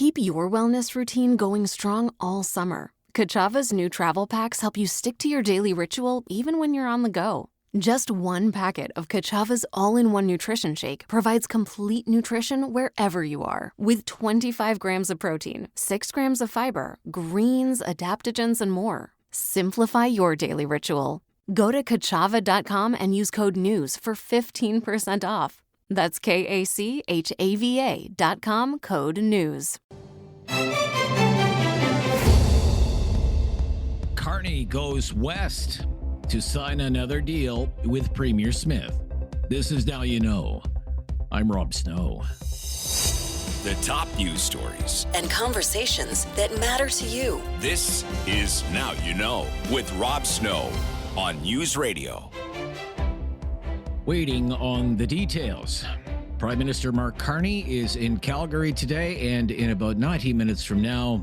Keep your wellness routine going strong all summer. Kachava's new travel packs help you stick to your daily ritual even when you're on the go. Just one packet of Kachava's all-in-one nutrition shake provides complete nutrition wherever you are, with 25 grams of protein, 6 grams of fiber, greens, adaptogens, and more. Simplify your daily ritual. Go to Kachava.com and use code NEWS for 15% off. That's KACHAVA.com, code NEWS. Carney goes west to sign another deal with Premier Smith. This is Now You Know. I'm Rob Snow. The top news stories and conversations that matter to you. This is Now You Know with Rob Snow on News Radio. Waiting on the details. Prime Minister Mark Carney is in Calgary today, and in about 90 minutes from now,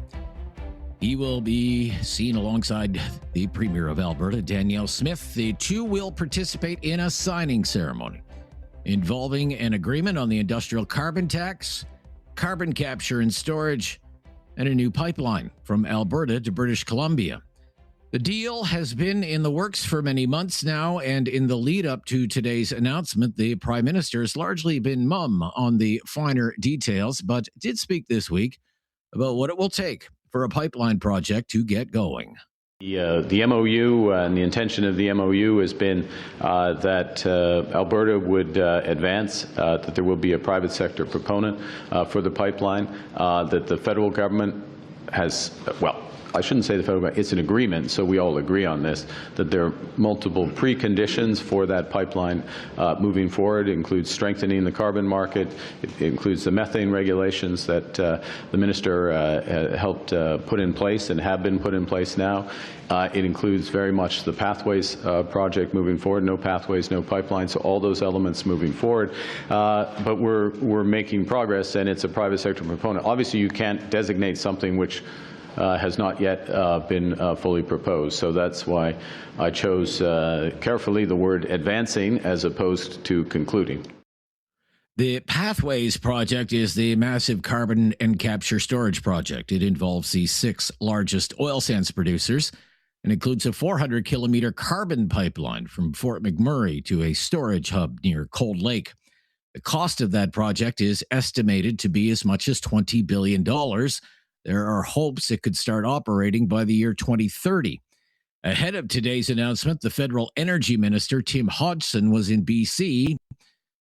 he will be seen alongside the Premier of Alberta, Danielle Smith. The two will participate in a signing ceremony involving an agreement on the industrial carbon tax, carbon capture and storage, and a new pipeline from Alberta to British Columbia. The deal has been in the works for many months now, and in the lead up to today's announcement, the Prime Minister has largely been mum on the finer details, but did speak this week about what it will take for a pipeline project to get going. The MOU and the intention of the MOU has been that Alberta would advance, that there will be a private sector proponent for the pipeline, that the federal government has, I shouldn't say the federal government, it's an agreement, so we all agree on this, that there are multiple preconditions for that pipeline moving forward. It includes strengthening the carbon market. It includes the methane regulations that the minister helped put in place and have been put in place now. It includes very much the Pathways project moving forward. No pathways, no pipelines, so all those elements moving forward. But we're making progress, and it's a private sector component. Obviously, you can't designate something which has not yet been fully proposed. So that's why I chose carefully the word advancing as opposed to concluding. The Pathways project is the massive carbon and capture storage project. It involves the 6 largest oil sands producers and includes a 400-kilometer carbon pipeline from Fort McMurray to a storage hub near Cold Lake. The cost of that project is estimated to be as much as $20 billion. There are hopes it could start operating by the year 2030. Ahead of today's announcement, the federal energy minister, Tim Hodgson, was in BC,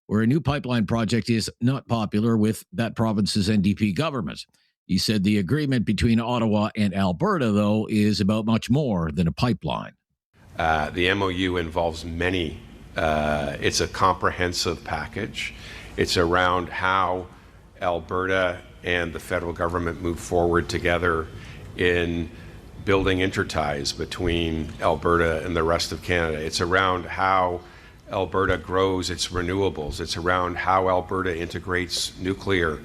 where a new pipeline project is not popular with that province's NDP government. He said the agreement between Ottawa and Alberta, though, is about much more than a pipeline. The MOU involves many. It's a comprehensive package. It's around how Alberta and the federal government move forward together in building interties between Alberta and the rest of Canada. It's around how Alberta grows its renewables. It's around how Alberta integrates nuclear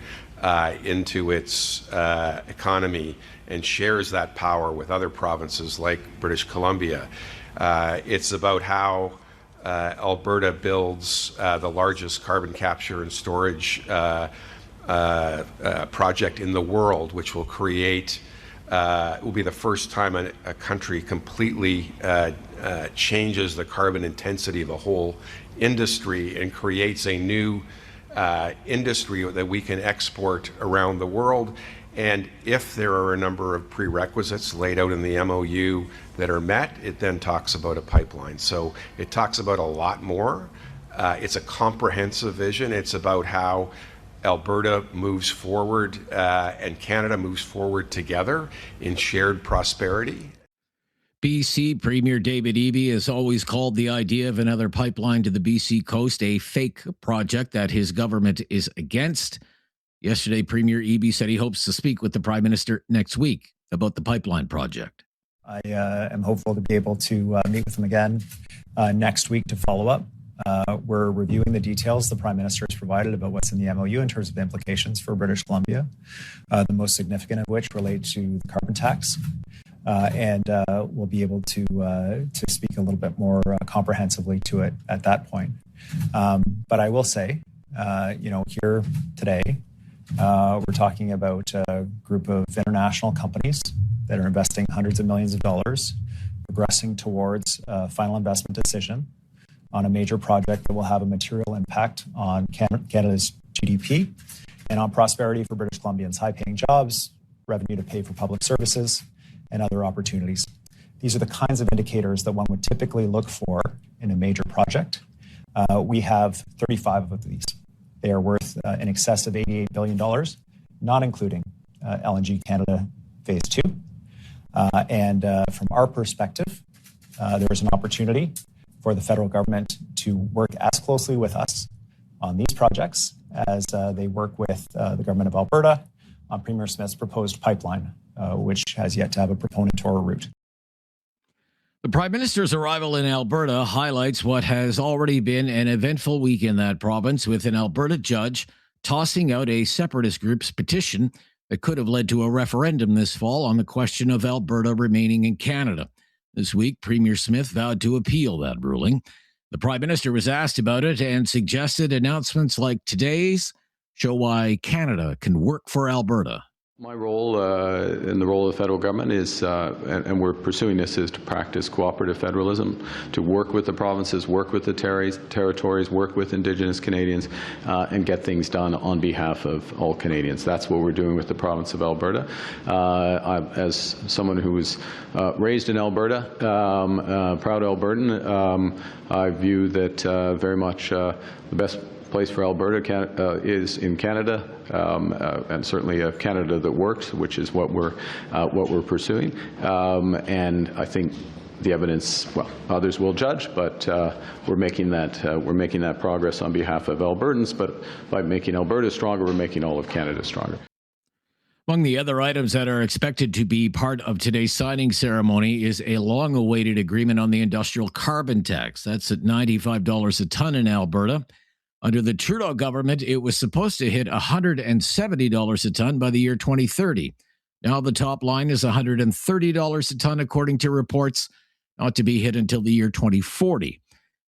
into its economy and shares that power with other provinces like British Columbia. It's about how Alberta builds the largest carbon capture and storage project in the world, which will create, will be the first time a country completely changes the carbon intensity of a whole industry and creates a new industry that we can export around the world. And if there are a number of prerequisites laid out in the MOU that are met, it then talks about a pipeline. So it talks about a lot more. It's a comprehensive vision. It's about how Alberta moves forward and Canada moves forward together in shared prosperity. BC Premier David Eby has always called the idea of another pipeline to the BC coast a fake project that his government is against. Yesterday, Premier Eby said he hopes to speak with the Prime Minister next week about the pipeline project. I am hopeful to be able to meet with him again next week to follow up. We're reviewing the details the Prime Minister has provided about what's in the MOU in terms of implications for British Columbia, the most significant of which relate to the carbon tax. And we'll be able to speak a little bit more comprehensively to it at that point. But I will say, here today, We're talking about a group of international companies that are investing hundreds of millions of dollars, progressing towards a final investment decision on a major project that will have a material impact on Canada's GDP and on prosperity for British Columbians, high-paying jobs, revenue to pay for public services, and other opportunities. These are the kinds of indicators that one would typically look for in a major project. We have 35 of these. They are worth in excess of $88 billion, not including LNG Canada Phase 2. And from our perspective, there is an opportunity for the federal government to work as closely with us on these projects as they work with the government of Alberta on Premier Smith's proposed pipeline, which has yet to have a proponent or a route. The Prime Minister's arrival in Alberta highlights what has already been an eventful week in that province, with an Alberta judge tossing out a separatist group's petition that could have led to a referendum this fall on the question of Alberta remaining in Canada. This week, Premier Smith vowed to appeal that ruling. The Prime Minister was asked about it and suggested announcements like today's show why Canada can work for Alberta. My role in the role of the federal government is, and we're pursuing this, is to practice cooperative federalism, to work with the provinces, work with the territories, work with Indigenous Canadians, and get things done on behalf of all Canadians. That's what we're doing with the province of Alberta. As someone who was raised in Alberta, proud Albertan, I view that very much the best place for Alberta is in Canada, and certainly a Canada that works, which is what we're pursuing. And I think the evidence, well, others will judge, but we're making that progress on behalf of Albertans. But by making Alberta stronger, we're making all of Canada stronger. Among the other items that are expected to be part of today's signing ceremony is a long-awaited agreement on the industrial carbon tax. That's at $95 a ton in Alberta. Under the Trudeau government, it was supposed to hit $170 a ton by the year 2030. Now the top line is $130 a ton, according to reports, not to be hit until the year 2040.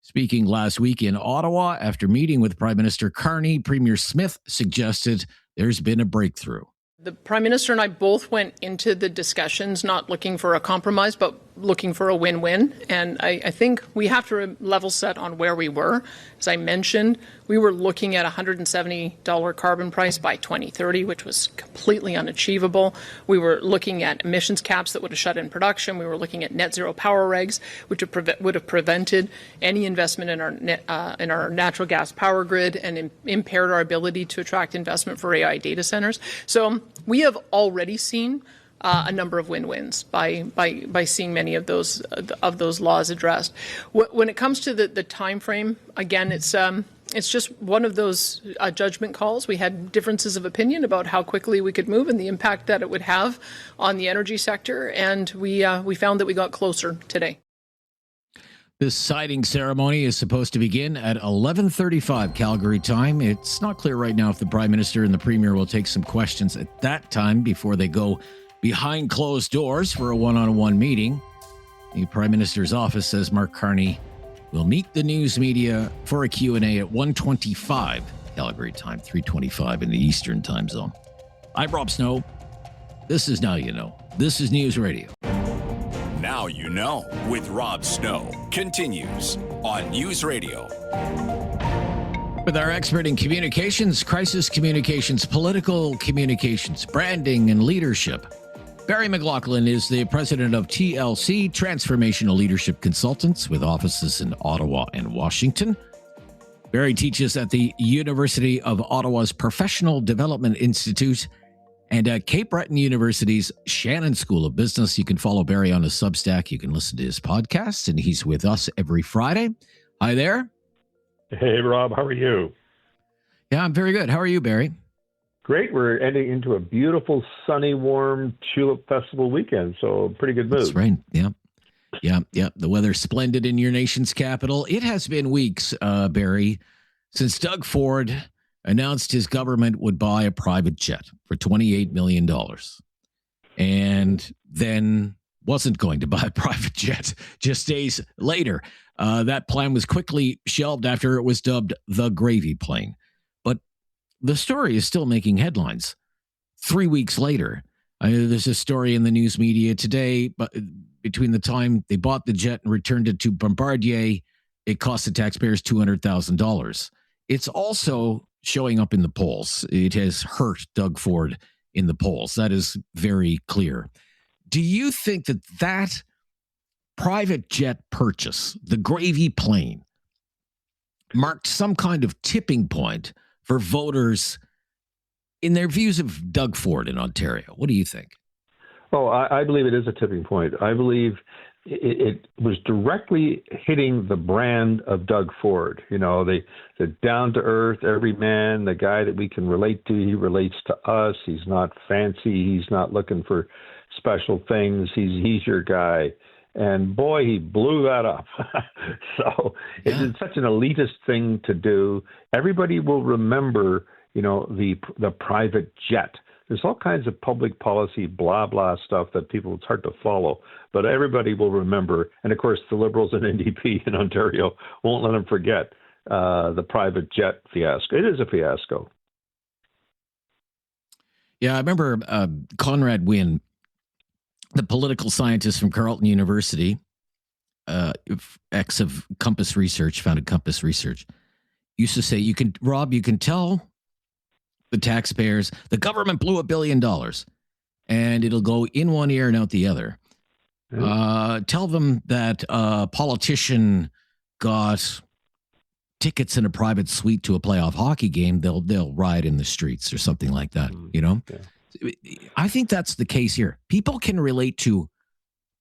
Speaking last week in Ottawa, after meeting with Prime Minister Carney, Premier Smith suggested there's been a breakthrough. The Prime Minister and I both went into the discussions not looking for a compromise, but looking for a win-win. And I think we have to level set on where we were. As I mentioned, we were looking at a $170 carbon price by 2030, which was completely unachievable. We were looking at emissions caps that would have shut in production. We were looking at net zero power regs, which would have prevented any investment in our natural gas power grid and impaired our ability to attract investment for AI data centers. So we have already seen a number of win-wins by seeing many of those laws addressed. When it comes to the time frame, again, it's just one of those judgment calls. We had differences of opinion about how quickly we could move and the impact that it would have on the energy sector, and we found that we got closer today. This signing ceremony is supposed to begin at 11:35 Calgary time. It's not clear right now if the Prime Minister and the Premier will take some questions at that time before they go behind closed doors for a one-on-one meeting. The Prime Minister's office says Mark Carney will meet the news media for a Q&A at 1:25 Calgary time, 3:25 in the Eastern time zone. I'm Rob Snow. This is Now You Know. This is News Radio. Now You Know with Rob Snow continues on News Radio. With our expert in communications, crisis communications, political communications, branding, and leadership, Barry McLoughlin is the president of TLC, Transformational Leadership Consultants, with offices in Ottawa and Washington. Barry teaches at the University of Ottawa's Professional Development Institute and at Cape Breton University's Shannon School of Business. You can follow Barry on his Substack. You can listen to his podcast, and he's with us every Friday. Hi there. Hey, Rob. How are you? Yeah, I'm very good. How are you, Barry? Great. We're ending into a beautiful, sunny, warm Tulip Festival weekend, so pretty good mood. That's right. Yeah. The weather's splendid in your nation's capital. It has been weeks, Barry, since Doug Ford announced his government would buy a private jet for $28 million and then wasn't going to buy a private jet just days later. That plan was quickly shelved after it was dubbed the gravy plane. But the story is still making headlines. 3 weeks later, there's a story in the news media today, but between the time they bought the jet and returned it to Bombardier, it cost the taxpayers $200,000. It's also showing up in the polls. It has hurt Doug Ford in the polls. That is very clear. Do you think that private jet purchase, the gravy plane, marked some kind of tipping point for voters in their views of Doug Ford in Ontario? What do you think? Oh, I believe it is a tipping point. I believe it was directly hitting the brand of Doug Ford. You know, the down to earth, every man, the guy that we can relate to. He relates to us. He's not fancy. He's not looking for special things. He's your guy. And boy, he blew that up. So it's such an elitist thing to do. Everybody will remember, you know, the private jet. There's all kinds of public policy, blah, blah stuff that it's hard to follow. But everybody will remember. And, of course, the Liberals and NDP in Ontario won't let them forget the private jet fiasco. It is a fiasco. Yeah, I remember Conrad Wynne, the political scientist from Carleton University, ex of Compass Research, founded Compass Research, used to say, you can tell the taxpayers, the government blew $1 billion and it'll go in one ear and out the other. Tell them that a politician got tickets in a private suite to a playoff hockey game. They'll riot in the streets or something like that. You know, I think that's the case here. People can relate to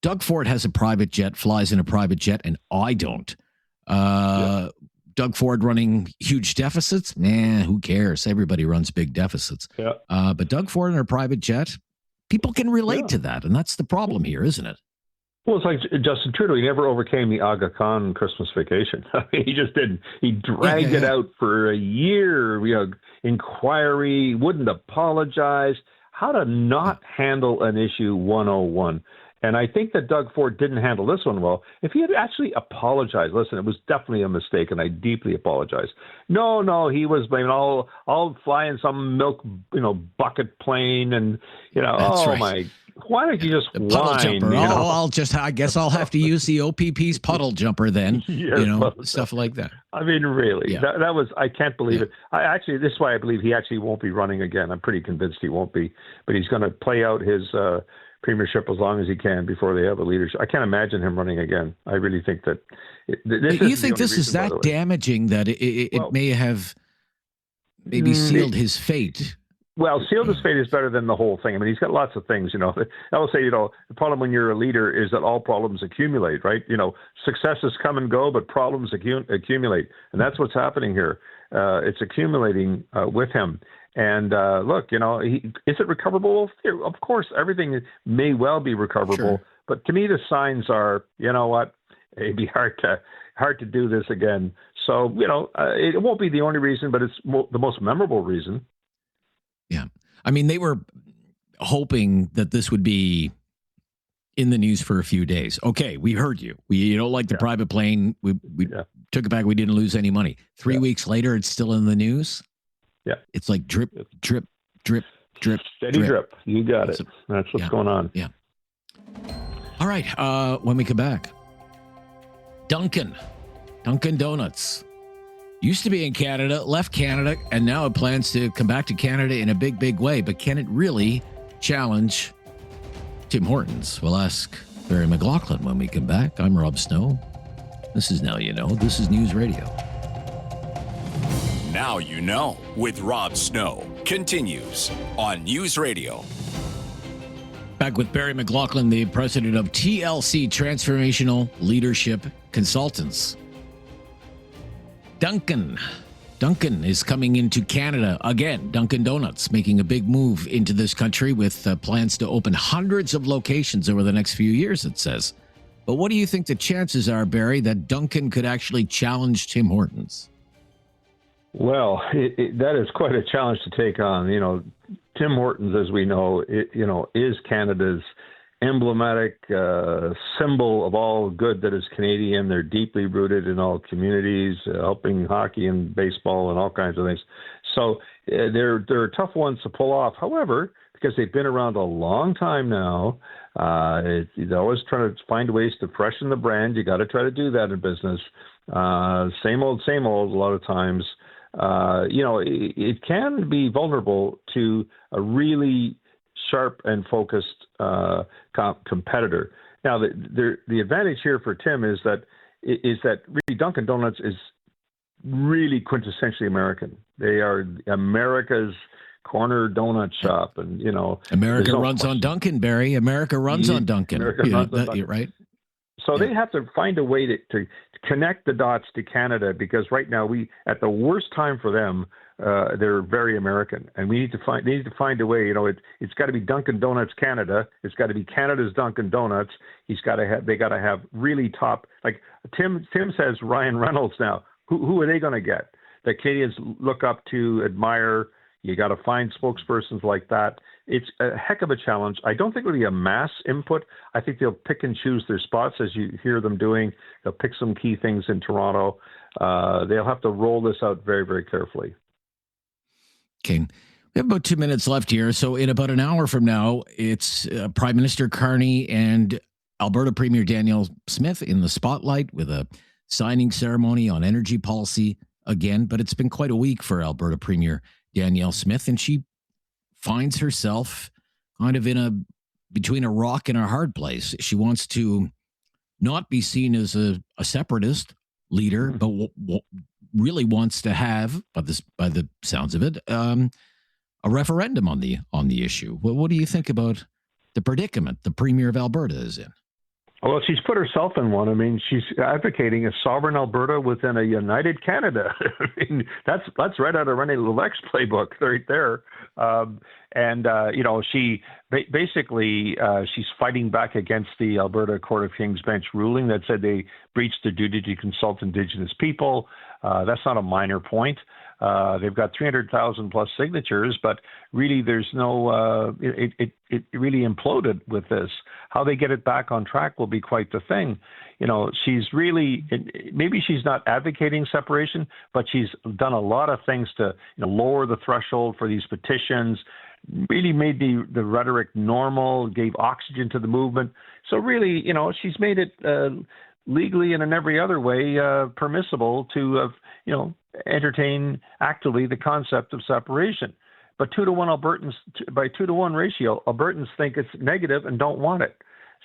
Doug Ford has a private jet, flies in a private jet, and I don't. Doug Ford running huge deficits? Who cares? Everybody runs big deficits. But Doug Ford in a private jet, people can relate to that. And that's the problem here, isn't it? Well, it's like Justin Trudeau. He never overcame the Aga Khan Christmas vacation. He just didn't. He dragged it out for a year. You know, inquiry, wouldn't apologize. How to not handle an issue 101. And I think that Doug Ford didn't handle this one well. If he had actually apologized, listen, it was definitely a mistake, and I deeply apologize. No, he was blaming I'll fly in some milk, bucket plane, and why don't you just the puddle whine? Jumper? I guess I'll have to use the OPP's puddle jumper then. Stuff like that. I mean, really, that was, I can't believe it. This is why I believe he actually won't be running again. I'm pretty convinced he won't be, but he's going to play out his premiership as long as he can before they have a leadership. I can't imagine him running again. I really think that. You think this is that damaging that it may have maybe sealed his fate? Well, sealed his fate is better than the whole thing. I mean, he's got lots of things, I will say, the problem when you're a leader is that all problems accumulate, right? Successes come and go, but problems accumulate. And that's what's happening here. It's accumulating with him. And look, is it recoverable? Of course, everything may well be recoverable. Sure. But to me, the signs are, it'd be hard to do this again. So, it won't be the only reason, but it's the most memorable reason. Yeah. I mean, they were hoping that this would be in the news for a few days. Okay, we heard you. You don't like the private plane. We took it back. We didn't lose any money. 3 weeks later, it's still in the news. Yeah. It's like drip, drip, drip, drip. Steady drip. You got it. That's what's going on. Yeah. All right. When we come back, Dunkin' Donuts. Used to be in Canada, left Canada, and now it plans to come back to Canada in a big, big way. But can it really challenge Tim Hortons? We'll ask Barry McLoughlin when we come back. I'm Rob Snow. This is Now You Know. This is News Radio. Now You Know with Rob Snow continues on News Radio. Back with Barry McLoughlin, the president of TLC, Transformational Leadership Consultants. Dunkin' is coming into Canada again. Dunkin' Donuts making a big move into this country with plans to open hundreds of locations over the next few years, it says. But what do you think the chances are, Barry, that Dunkin' could actually challenge Tim Hortons? Well, that is quite a challenge to take on. Tim Hortons, as we know, is Canada's emblematic symbol of all good that is Canadian. They're deeply rooted in all communities, helping hockey and baseball and all kinds of things. So they're tough ones to pull off. However, because they've been around a long time now, they're always trying to find ways to freshen the brand. You got to try to do that in business. Same old a lot of times. It can be vulnerable to a really sharp and focused competitor. Now, the advantage here for Tim is that really Dunkin' Donuts is really quintessentially American. They are America's corner donut shop, and America runs on Dunkin', Barry. America runs on Dunkin'. Right? So they have to find a way to connect the dots to Canada, because right now at the worst time for them, they're very American, and they need to find a way. It's got to be Dunkin' Donuts Canada. It's got to be Canada's Dunkin' Donuts. They got to have really top, like Tim says, Ryan Reynolds now. Who are they going to get that Canadians look up to, admire? You got to find spokespersons like that. It's a heck of a challenge. I don't think it'll be a mass input. I think they'll pick and choose their spots, as you hear them doing. They'll pick some key things in Toronto. They'll have to roll this out very, very carefully. Okay. We have about 2 minutes left here. So in about an hour from now, it's Prime Minister Carney and Alberta Premier Danielle Smith in the spotlight with a signing ceremony on energy policy again. But it's been quite a week for Alberta Premier Danielle Smith, and she finds herself kind of between a rock and a hard place. She wants to not be seen as a separatist leader, but really wants to have, by the sounds of it, a referendum on the issue. What do you think about the predicament the Premier of Alberta is in? Well, she's put herself in one. I mean, she's advocating a sovereign Alberta within a united Canada. I mean, that's right out of René Lévesque's playbook right there. She basically she's fighting back against the Alberta Court of King's Bench ruling that said they breached their duty to consult Indigenous people. That's not a minor point. They've got 300,000 plus signatures, but really there's no, it really imploded with this. How they get it back on track will be quite the thing. She's really, maybe she's not advocating separation, but she's done a lot of things to lower the threshold for these petitions, really made the rhetoric normal, gave oxygen to the movement. So really, she's made it legally and in every other way permissible to, entertain actively the concept of separation. But 2-to-1 Albertans, by 2-to-1 ratio, Albertans think it's negative and don't want it.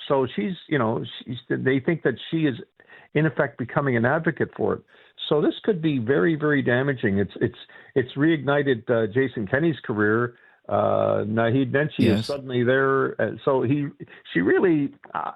So they think that she is in effect becoming an advocate for it. So this could be very, very damaging. It's reignited Jason Kenney's career. Naheed Nenshi is suddenly there. So she really,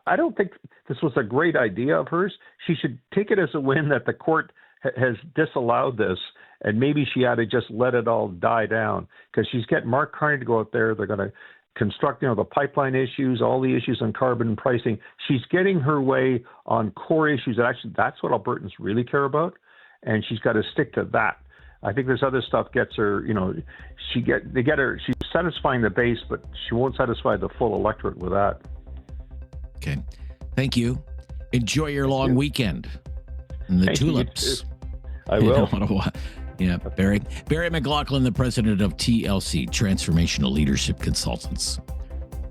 I don't think this was a great idea of hers. She should take it as a win that the court has disallowed this, and maybe she ought to just let it all die down, because she's getting Mark Carney to go out there. They're going to construct, the pipeline issues, all the issues on carbon pricing. She's getting her way on core issues. That's what Albertans really care about, and she's got to stick to that. I think this other stuff gets her, she's satisfying the base, but she won't satisfy the full electorate with that. Okay. Thank you. Enjoy your long weekend. And the tulips. I will. Yeah, Barry McLoughlin, the president of TLC, Transformational Leadership Consultants.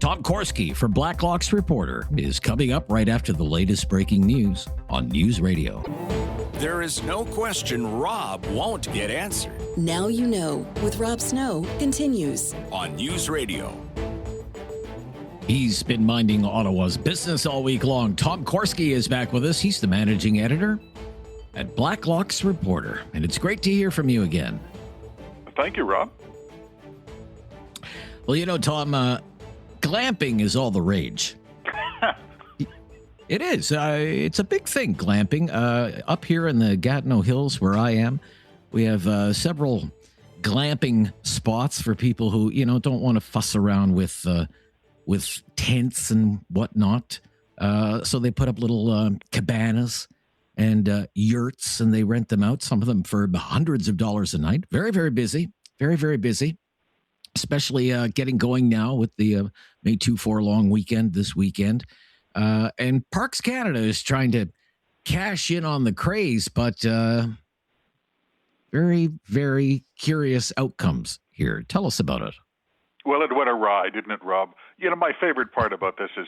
Tom Korski for Blacklock's Reporter is coming up right after the latest breaking news on News Radio. There is no question Rob won't get answered. Now You Know with Rob Snow continues on News Radio. He's been minding Ottawa's business all week long. Tom Korski is back with us. He's the managing editor at Blacklock's Reporter, and it's great to hear from you again. Thank you, Rob. Well, Tom, glamping is all the rage. It is. It's a big thing, glamping. Up here in the Gatineau Hills where I am, we have several glamping spots for people who, don't want to fuss around with tents and whatnot. So they put up little cabanas and yurts, and they rent them out, some of them for hundreds of dollars a night. Very, very busy. Very, very busy, especially getting going now with the May 2-4 long weekend this weekend. And Parks Canada is trying to cash in on the craze, but they're Very, very curious outcomes here. Tell us about it. Well, it went awry, didn't it, Rob? My favorite part about this is,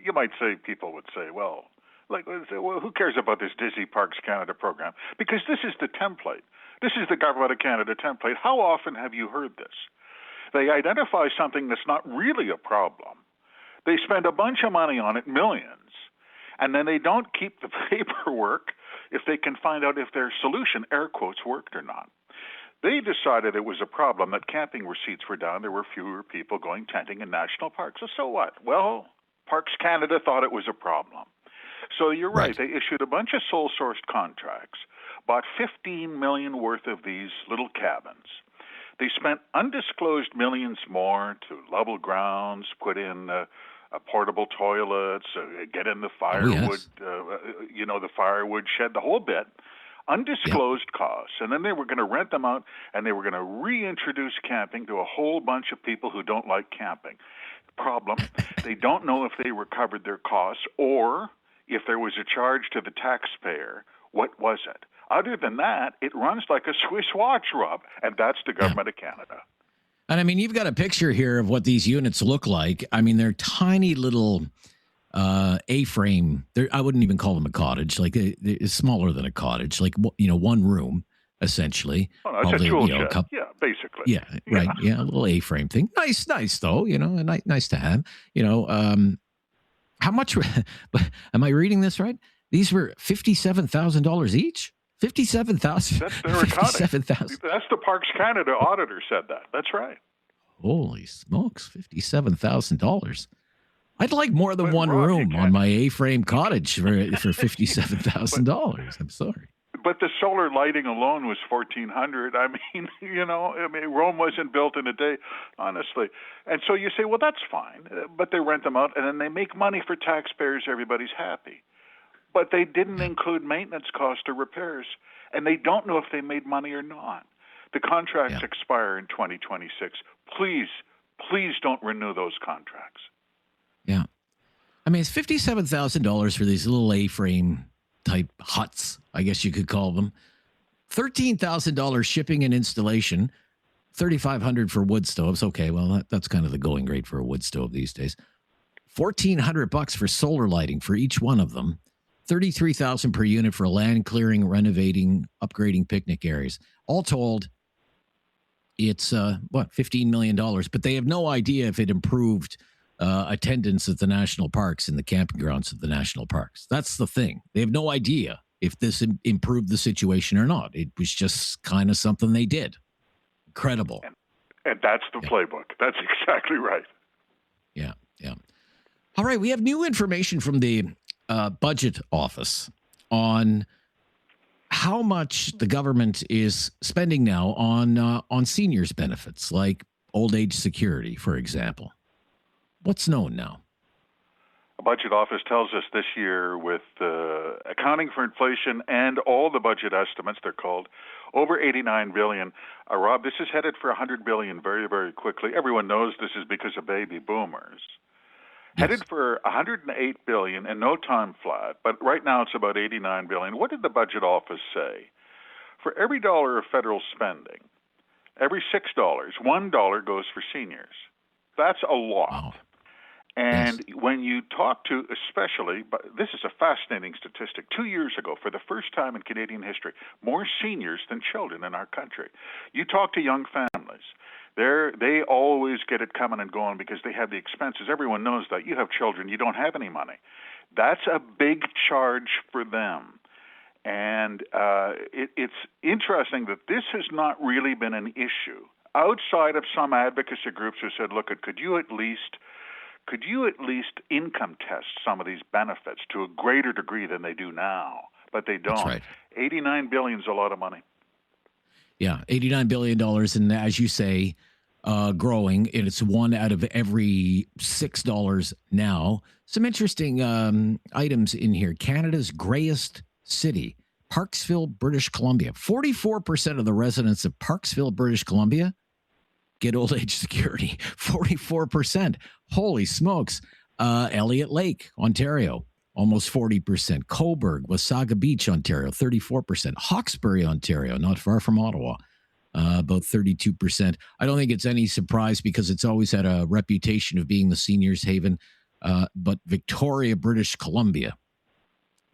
you might say, people would say, well, who cares about this Disney Parks Canada program? Because this is the template. This is the Government of Canada template. How often have you heard this? They identify something that's not really a problem. They spend a bunch of money on it, millions, and then they don't keep the paperwork if they can find out if their solution, air quotes, worked or not. They decided it was a problem that camping receipts were down. There were fewer people going tenting in national parks. So what? Well, Parks Canada thought it was a problem. So you're right. They issued a bunch of sole-sourced contracts, bought $15 million worth of these little cabins. They spent undisclosed millions more to level grounds, put in portable toilets, get in the firewood, the firewood shed, the whole bit. Undisclosed costs, and then they were going to rent them out, and they were going to reintroduce camping to a whole bunch of people who don't like camping. Problem, they don't know if they recovered their costs or if there was a charge to the taxpayer. What was it? Other than that, it runs like a Swiss watch, Rob, and that's the Government of Canada. And I mean, you've got a picture here of what these units look like. I mean, they're tiny little A-frame. I wouldn't even call them a cottage. Like they're smaller than a cottage. Like one room essentially. Oh, no, it's a tool shed. Yeah, basically. Yeah, right. Yeah, a little A-frame thing. Nice though. Nice to have. How much? Am I reading this right? These were $57,000 each. 57,000. That's their accounting. That's the Parks Canada auditor said that. That's right. Holy smokes! $57,000. I'd like more than one room on my A-frame cottage for $57,000. I'm sorry. But the solar lighting alone was $1,400. I mean, Rome wasn't built in a day, honestly. And so you say, well, that's fine. But they rent them out, and then they make money for taxpayers. Everybody's happy. But they didn't include maintenance costs or repairs, and they don't know if they made money or not. The contracts expire in 2026. Please don't renew those contracts. Yeah. I mean, it's $57,000 for these little A-frame type huts, I guess you could call them. $13,000 shipping and installation. $3,500 for wood stoves. Okay, well, that's kind of the going rate for a wood stove these days. $1,400 for solar lighting for each one of them. $33,000 per unit for land clearing, renovating, upgrading picnic areas. All told, it's $15 million. But they have no idea if it improved attendance at the national parks and the camping grounds at the national parks. That's the thing. They have no idea if this improved the situation or not. It was just kind of something they did. Incredible. And that's the playbook. That's exactly right. Yeah. All right. We have new information from the budget office on how much the government is spending now on seniors benefits, like old age security, for example. What's known now? The budget office tells us this year, with accounting for inflation and all the budget estimates, they're called, over $89 billion. Rob, this is headed for $100 billion very, very quickly. Everyone knows this is because of baby boomers. Yes. Headed for $108 billion and no time flat, but right now it's about $89 billion. What did the budget office say? For every dollar of federal spending, every $6, $1 goes for seniors. That's a lot. Wow. And when you talk to, especially, but this is a fascinating statistic, 2 years ago, for the first time in Canadian history, more seniors than children in our country. You talk to young families, they always get it coming and going because they have the expenses. Everyone knows that. You have children, you don't have any money. That's a big charge for them. And it's interesting that this has not really been an issue. Outside of some advocacy groups who said, look, could you at least income test some of these benefits to a greater degree than they do now? But they don't. That's right. $89 billion is a lot of money. Yeah, $89 billion. And as you say, growing. It's one out of every $6 now. Some interesting items in here. Canada's grayest city, Parksville, British Columbia. 44% of the residents of Parksville, British Columbia get old age security. 44%. Holy smokes. Elliott Lake, Ontario. almost 40%. Cobourg, Wasaga Beach, Ontario, 34%. Hawkesbury, Ontario, not far from Ottawa, about 32%. I don't think it's any surprise because it's always had a reputation of being the seniors' haven. But Victoria, British Columbia,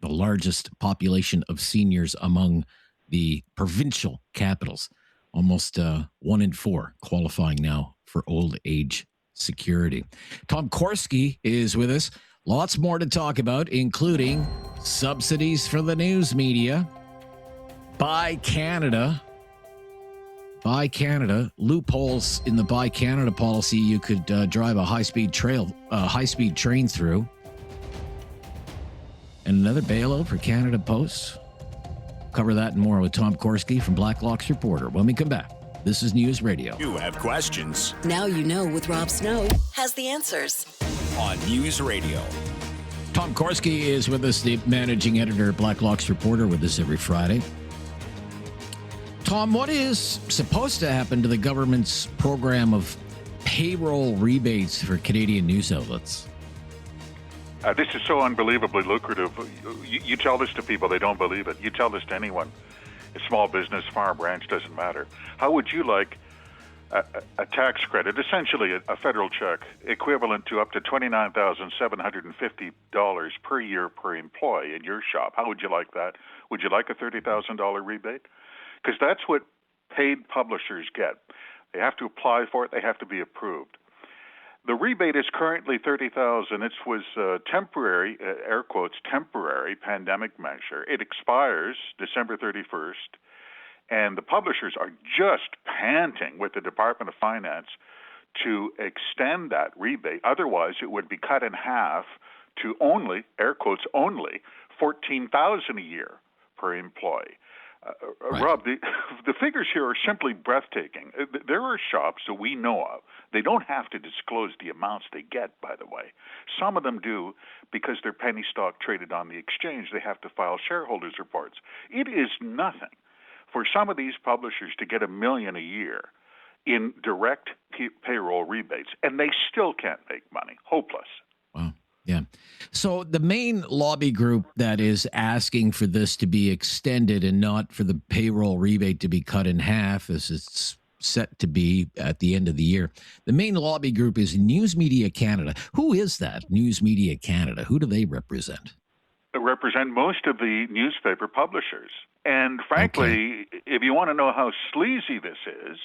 the largest population of seniors among the provincial capitals, almost 1 in 4 qualifying now for old age security. Tom Korski is with us. Lots more to talk about, including subsidies for the news media, Buy Canada, loopholes in the Buy Canada policy. You could drive a high-speed train through. And another bailout for Canada Post. Cover that and more with Tom Korski from Blacklock's Reporter when we come back. This is News Radio. You have questions. Now You Know with Rob Snow has the answers. On News Radio. Tom Korski is with us, the managing editor at Blacklock's Reporter, with us every Friday. Tom, what is supposed to happen to the government's program of payroll rebates for Canadian news outlets? This is so unbelievably lucrative. You tell this to people, they don't believe it. You tell this to anyone. A small business, farm, ranch, doesn't matter. How would you like a tax credit, essentially a federal check, equivalent to up to $29,750 per year per employee in your shop? How would you like that? Would you like a $30,000 rebate? Because that's what paid publishers get. They have to apply for it. They have to be approved. The rebate is currently $30,000. It was temporary, air quotes, temporary pandemic measure. It expires December 31st, and the publishers are just panting with the Department of Finance to extend that rebate. Otherwise, it would be cut in half to only, air quotes, only $14,000 a year per employee. Right. Rob, the figures here are simply breathtaking. There are shops that we know of. They don't have to disclose the amounts they get, by the way. Some of them do because they're penny stock traded on the exchange. They have to file shareholders' reports. It is nothing for some of these publishers to get $1 million a year in direct payroll rebates, and they still can't make money. Hopeless. Wow. Yeah. So the main lobby group that is asking for this to be extended and not for the payroll rebate to be cut in half, as it's set to be at the end of the year, the main lobby group is News Media Canada. Who is that, News Media Canada? Who do they represent? They represent most of the newspaper publishers. And frankly, if you want to know how sleazy this is,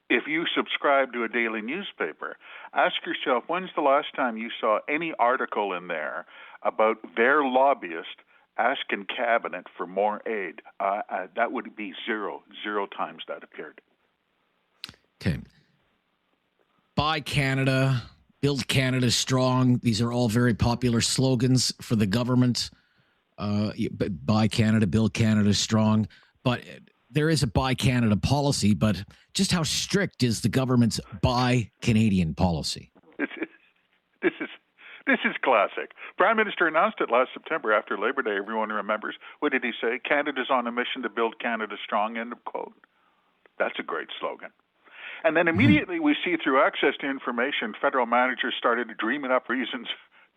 if you subscribe to a daily newspaper, ask yourself, when's the last time you saw any article in there about their lobbyist asking Cabinet for more aid? That would be zero times that appeared. Okay. Buy Canada, Build Canada Strong. These are all very popular slogans for the government. Buy Canada, Build Canada Strong. But there is a Buy Canada policy, but just how strict is the government's Buy Canadian policy? This is classic. Prime Minister announced it last September after Labor Day. Everyone remembers. What did he say? Canada's on a mission to build Canada strong, end of quote. That's a great slogan. And then immediately we see through access to information, federal managers started dreaming up reasons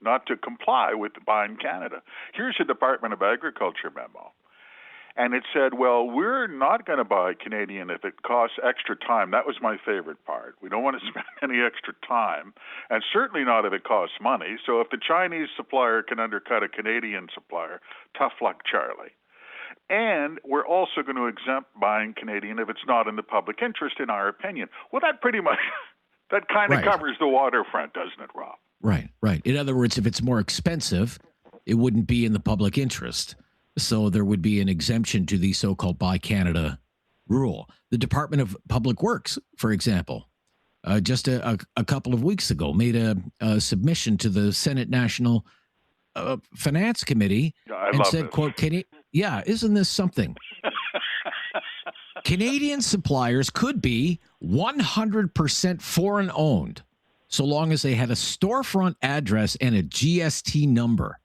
not to comply with Buying Canada. Here's a Department of Agriculture memo. And it said, well, we're not going to buy Canadian if it costs extra time. That was my favorite part. We don't want to spend any extra time, and certainly not if it costs money. So if the Chinese supplier can undercut a Canadian supplier, tough luck, Charlie. And we're also going to exempt buying Canadian if it's not in the public interest, in our opinion. Well, that pretty much, that kind of covers the waterfront, doesn't it, Rob? Right. In other words, if it's more expensive, it wouldn't be in the public interest. So there would be an exemption to the so-called Buy Canada rule. The Department of Public Works, for example, just a couple of weeks ago, made a submission to the Senate National Finance Committee and said, this. Quote, isn't this something? Canadian suppliers could be 100% foreign owned, so long as they had a storefront address and a GST number.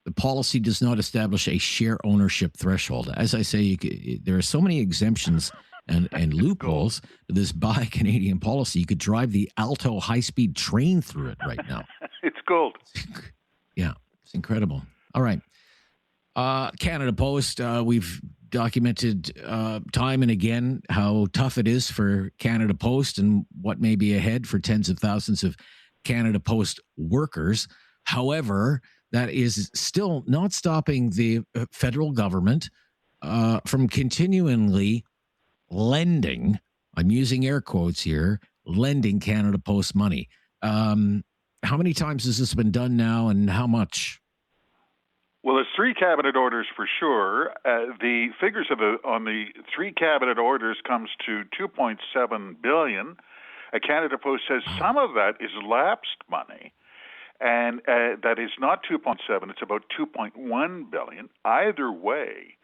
The policy does not establish a share ownership threshold. As I say, there are so many exemptions and loopholes to this Buy Canadian policy. You could drive the Alto high-speed train through it right now. It's gold. Yeah, it's incredible. All right. Canada Post, we've documented time and again how tough it is for Canada Post and what may be ahead for tens of thousands of Canada Post workers. However, that is still not stopping the federal government from continually lending, I'm using air quotes here, lending Canada Post money. How many times has this been done now, and how much? Well, there's 3 cabinet orders for sure. The figures on the 3 cabinet orders comes to $2.7 billion. Canada Post says some of that is lapsed money, and that is not 2.7. It's about 2.1 billion. Either way,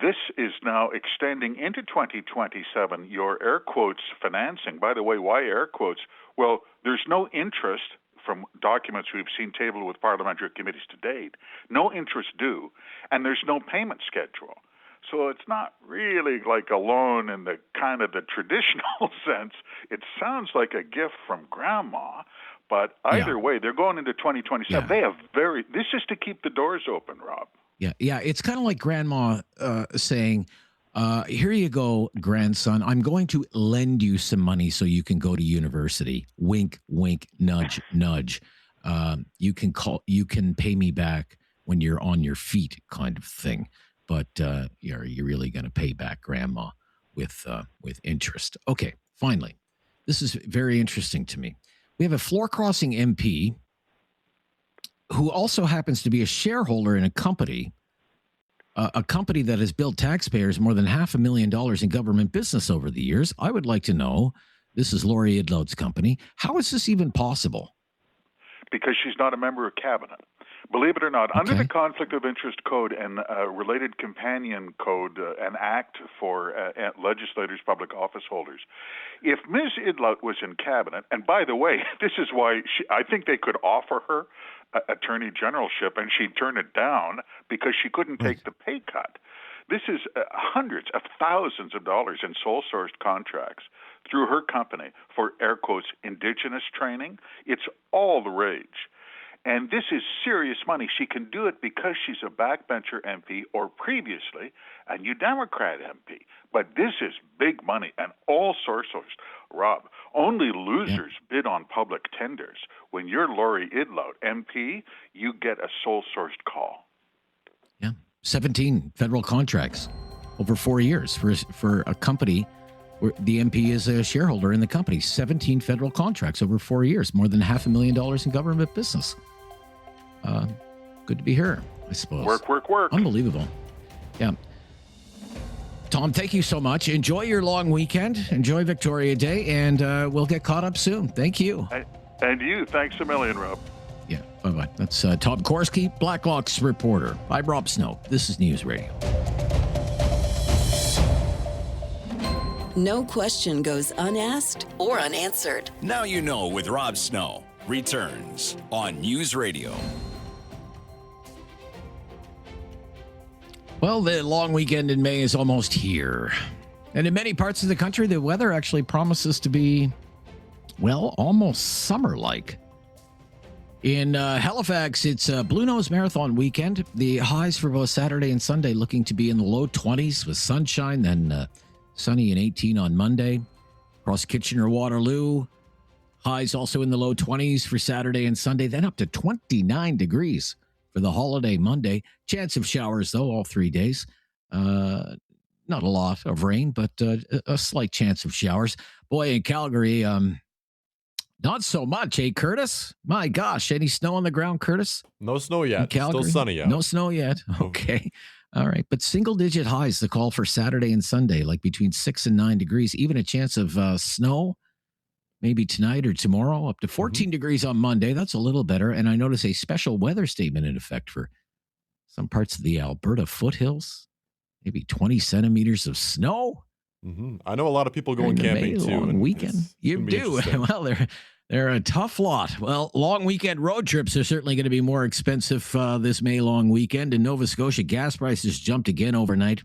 this is now extending into 2027. Your air quotes financing. By the way, why air quotes? Well, there's no interest from documents we've seen tabled with parliamentary committees to date. No interest due, and there's no payment schedule. So it's not really like a loan in the kind of the traditional sense. It sounds like a gift from grandma, but either way, they're going into 2027. Yeah. They have this is to keep the doors open, Rob. Yeah. It's kind of like grandma saying, here you go, grandson. I'm going to lend you some money so you can go to university. Wink, wink, nudge, nudge. You can pay me back when you're on your feet, kind of thing. But you're really going to pay back grandma with interest. Okay, finally, this is very interesting to me. We have a floor crossing MP who also happens to be a shareholder in a company that has billed taxpayers more than $500,000 in government business over the years. I would like to know, this is Laurie Idloat's company, how is this even possible? Because she's not a member of cabinet. Believe it or not, under the Conflict of Interest Code and related companion code, an act for legislators, public office holders, if Ms. Idloat was in cabinet, and by the way, this is why I think they could offer her attorney generalship and she'd turn it down because she couldn't take the pay cut. This is hundreds of thousands of dollars in sole-sourced contracts through her company for, air quotes, indigenous training. It's all the rage. And this is serious money. She can do it because she's a backbencher MP or previously a New Democrat MP. But this is big money and all sources. Rob, only losers bid on public tenders. When you're Laurie Idloat, MP, you get a sole-sourced call. Yeah, 17 federal contracts over 4 years for a company where the MP is a shareholder in the company. 17 federal contracts over 4 years, more than $500,000 in government business. Good to be here, I suppose. Work. Unbelievable. Yeah. Tom, thank you so much. Enjoy your long weekend. Enjoy Victoria Day, and we'll get caught up soon. Thank you. And you. Thanks a million, Rob. Yeah, bye-bye. That's Tom Korski, Blacklock's reporter. I'm Rob Snow. This is News Radio. No question goes unasked or unanswered. Now You Know with Rob Snow returns on News Radio. Well, the long weekend in May is almost here. And in many parts of the country, the weather actually promises to be, well, almost summer-like. In Halifax, it's a Blue Nose Marathon weekend. The highs for both Saturday and Sunday looking to be in the low 20s with sunshine, then sunny and 18 on Monday. Across Kitchener-Waterloo, highs also in the low 20s for Saturday and Sunday, then up to 29 degrees for the holiday Monday. Chance of showers, though, all 3 days. Not a lot of rain, but a slight chance of showers. Boy, in Calgary, not so much, eh, Curtis? My gosh, any snow on the ground, Curtis? No snow yet. Still sunny out. No snow yet. Okay. All right. But single-digit highs, the call for Saturday and Sunday, like between 6 and 9 degrees. Even a chance of snow, maybe tonight or tomorrow, up to 14 degrees on Monday. That's a little better. And I notice a special weather statement in effect for some parts of the Alberta foothills. Maybe 20 centimeters of snow. I know a lot of people going camping too. Long weekend. You do. Well, they're a tough lot. Well, long weekend road trips are certainly going to be more expensive this May long weekend. In Nova Scotia, gas prices jumped again overnight,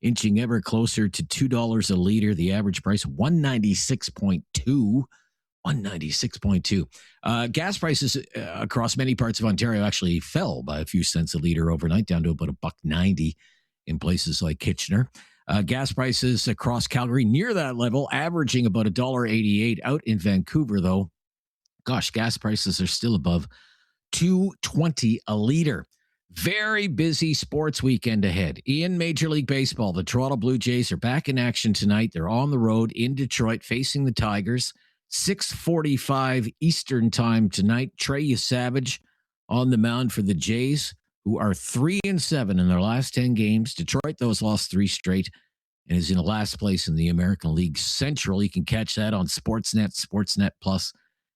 inching ever closer to $2 a liter. The average price, $196.2. 196.2. Gas prices across many parts of Ontario actually fell by a few cents a liter overnight, down to about $1.90 in places like Kitchener. Gas prices across Calgary near that level, averaging about $1.88. Out in Vancouver, though, gosh, gas prices are still above $2.20 a liter. Very busy sports weekend ahead. In Major League Baseball, the Toronto Blue Jays are back in action tonight. They're on the road in Detroit facing the Tigers. 6:45 Eastern time tonight. Trey Savage on the mound for the Jays, who are 3-7 in their last 10 games. Detroit, though, has lost 3 straight and is in last place in the American League Central. You can catch that on Sportsnet, Sportsnet Plus,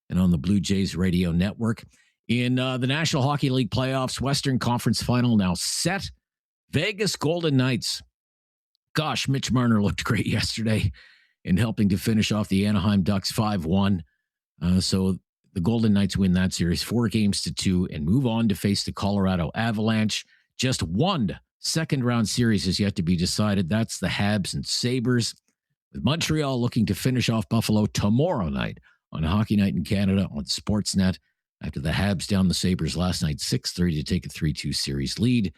and on the Blue Jays radio network. In the National Hockey League playoffs, Western Conference final now set. Vegas Golden Knights. Gosh, Mitch Marner looked great yesterday in helping to finish off the Anaheim Ducks 5-1. So the Golden Knights win that series 4-2 and move on to face the Colorado Avalanche. Just one second-round series is yet to be decided. That's the Habs and Sabres, with Montreal looking to finish off Buffalo tomorrow night on Hockey Night in Canada on Sportsnet, after the Habs down the Sabres last night 6-3 to take a 3-2 series lead.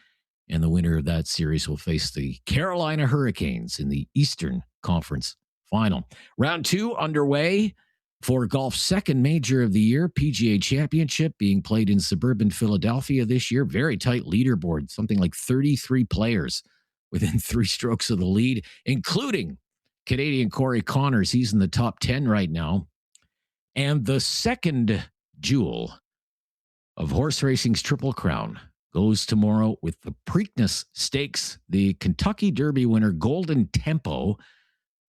And the winner of that series will face the Carolina Hurricanes in the Eastern Conference final. Round 2 underway for golf's second major of the year, PGA Championship, being played in suburban Philadelphia this year. Very tight leaderboard, something like 33 players within 3 strokes of the lead, including Canadian Corey Connors. He's in the top 10 right now. And the second jewel of horse racing's Triple Crown goes tomorrow with the Preakness Stakes. The Kentucky Derby winner, Golden Tempo,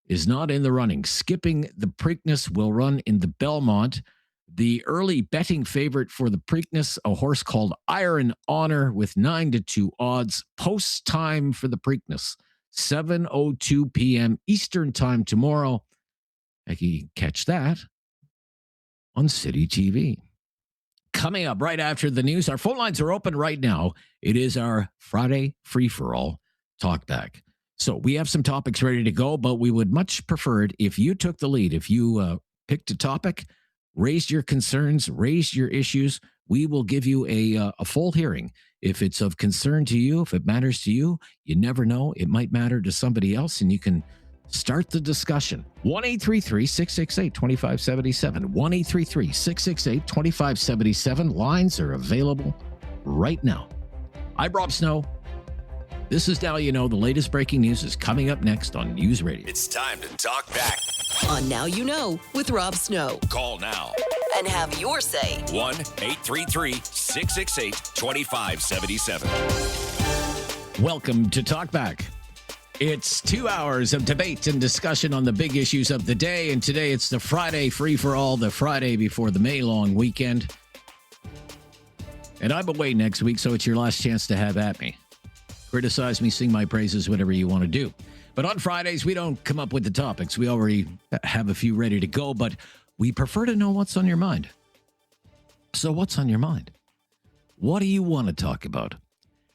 is not in the running. Skipping the Preakness will run in the Belmont. The early betting favorite for the Preakness, a horse called Iron Honor, with 9-2 odds. Post time for the Preakness, 7:02 p.m. Eastern time tomorrow. I can catch that on City TV. Coming up right after the news, our phone lines are open right now. It is our Friday free-for-all Talkback. So we have some topics ready to go, but we would much prefer it if you took the lead. If you picked a topic, raised your concerns, raised your issues, we will give you a full hearing. If it's of concern to you, if it matters to you, you never know. It might matter to somebody else, and you can start the discussion. 1-833-668-2577. 1-833-668-2577. Lines are available right now. I'm Rob Snow. This is Now You Know. The latest breaking news is coming up next on News Radio. It's time to talk back On Now You Know with Rob Snow. Call now And have your say. 1-833-668-2577. Welcome to Talkback. It's 2 hours of debate and discussion on the big issues of the day. And today it's the Friday free-for-all, the Friday before the May long weekend. And I'm away next week, so it's your last chance to have at me. Criticize me, sing my praises, whatever you want to do. But on Fridays, we don't come up with the topics. We already have a few ready to go, but we prefer to know what's on your mind. So what's on your mind? What do you want to talk about?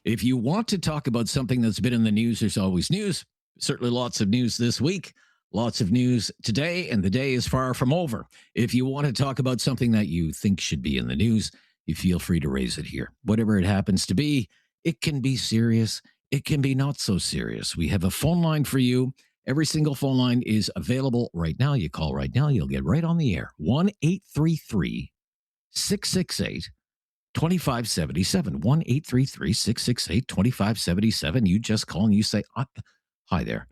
If you want to talk about something that's been in the news, there's always news. Certainly lots of news this week, lots of news today, and the day is far from over. If you want to talk about something that you think should be in the news, you feel free to raise it here. Whatever it happens to be, it can be serious. It can be not so serious. We have a phone line for you. Every single phone line is available right now. You call right now, you'll get right on the air. 1-833-668-2577. 1-833-668-2577. You just call and you say, hi there.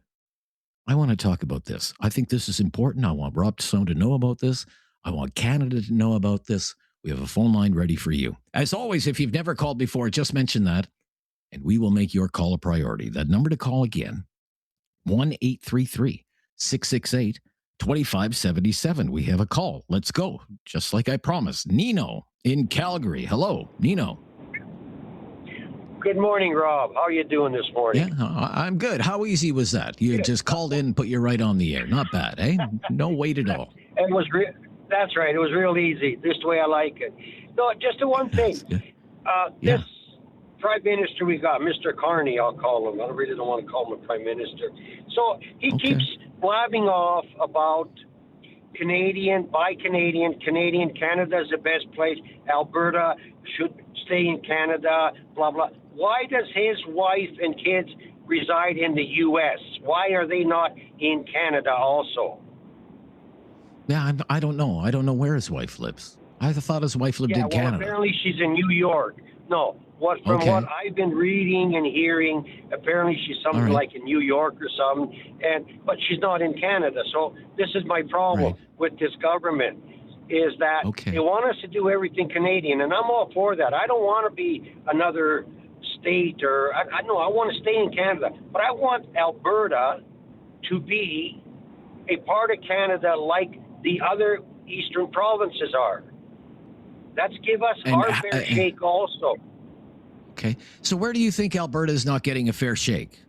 I want to talk about this. I think this is important. I want Rob Snow to know about this. I want Canada to know about this. We have a phone line ready for you. As always, if you've never called before, just mention that, and we will make your call a priority. That number to call again, 1-833-668-2577. We have a call. Let's go. Just like I promised. Nino in Calgary. Hello, Nino. Good morning, Rob. How are you doing this morning? Yeah, I'm good. How easy was that? You just called in and put you right on the air. Not bad, eh? No wait at all. It was that's right. It was real easy. Just the way I like it. No, just the one thing. This Prime Minister we got, Mr. Carney, I'll call him. I really don't want to call him a Prime Minister. So he keeps blabbing off about Canadian, buy Canadian, Canada's the best place, Alberta should stay in Canada, blah, blah. Why does his wife and kids reside in the U.S.? Why are they not in Canada also? Yeah, I don't know. I don't know where his wife lives. I thought his wife lived in Canada. Apparently she's in New York. No, what I've been reading and hearing, apparently she's something like in New York or something, but she's not in Canada. So this is my problem with this government, is that they want us to do everything Canadian, and I'm all for that. I don't want to be another state, or I want to stay in Canada, but I want Alberta to be a part of Canada like the other eastern provinces are. Let's give us our fair shake also. Okay. So where do you think Alberta is not getting a fair shake?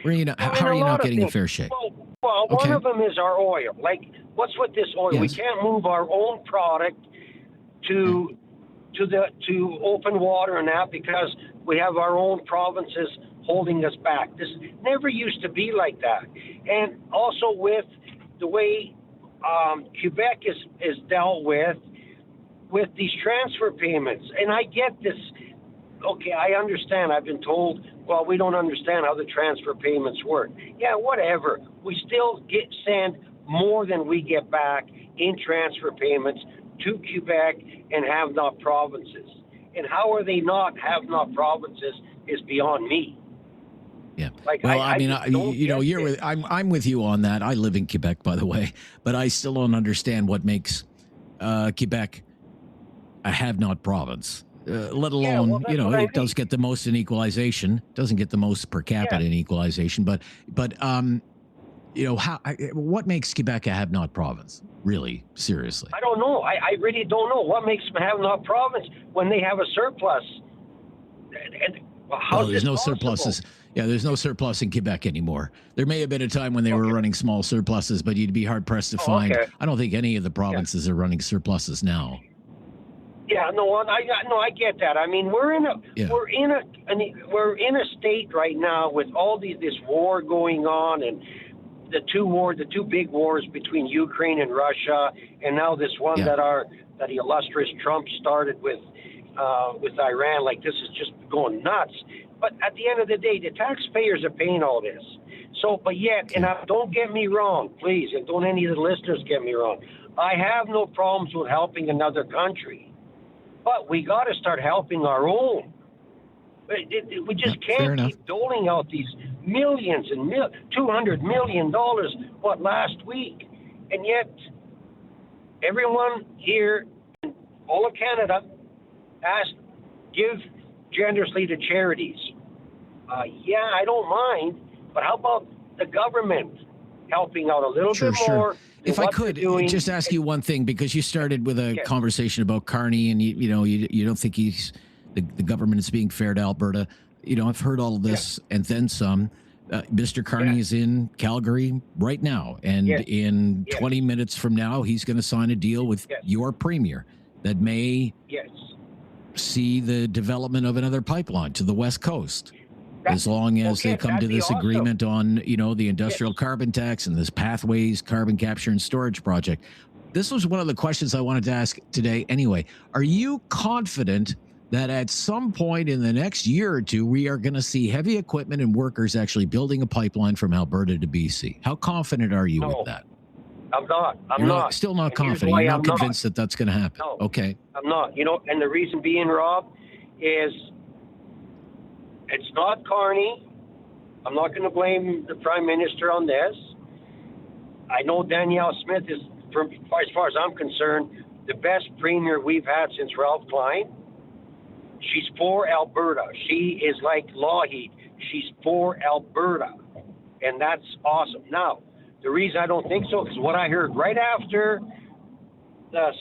How are you not getting a fair shake? Well, one of them is our oil. Like, what's with this oil? Yes. We can't move our own product to open water and that because we have our own provinces holding us back. This never used to be like that. And also with the way Quebec is dealt with these transfer payments. And I get this. Okay, I understand. I've been told, well, we don't understand how the transfer payments work. Yeah, whatever. We still send more than we get back in transfer payments to Quebec and have-not provinces. And how are they not have-not provinces is beyond me. Yeah. Well, I'm with you on that. I live in Quebec, by the way, but I still don't understand what makes Quebec a have-not province. Let alone, it does get the most in equalization, doesn't get the most per capita in equalization, but what makes Quebec a have-not province? Really, seriously. I don't know. I really don't know what makes them have-not province when they have a surplus. There's no surpluses. Yeah, there's no surplus in Quebec anymore. There may have been a time when they were running small surpluses, but you'd be hard-pressed to find. I don't think any of the provinces are running surpluses now. Yeah, I get that. I mean, we're in a state right now with all this war going on, and the two big wars between Ukraine and Russia, and now this one that the illustrious Trump started with Iran. Like, this is just going nuts. But at the end of the day, the taxpayers are paying all this. So, but yet, and don't get me wrong, please, and don't any of the listeners get me wrong. I have no problems with helping another country. But we got to start helping our own. We just can't keep doling out these millions and $200 million, last week. And yet, everyone here in all of Canada give generously to charities. I don't mind, but how about the government helping out a little bit more? If I could just ask you one thing, because you started with a conversation about Carney, and you don't think the government is being fair to Alberta. I've heard all of this and then some. Mr. Carney is in Calgary right now, and in 20 minutes from now, he's going to sign a deal with your premier that may see the development of another pipeline to the West Coast. As long as they come to this agreement on, the industrial carbon tax and this Pathways carbon capture and storage project. This was one of the questions I wanted to ask today anyway. Are you confident that at some point in the next year or two, we are going to see heavy equipment and workers actually building a pipeline from Alberta to BC? How confident are you with that? I'm not. I'm still not confident. You're not convinced that that's going to happen. No, okay. I'm not. And the reason being, Rob, is it's not Carney. I'm not going to blame the Prime Minister on this. I know Danielle Smith is, as far as I'm concerned, the best premier we've had since Ralph Klein. She's for Alberta. She is like Lougheed. She's for Alberta. And that's awesome. Now, the reason I don't think so is what I heard right after the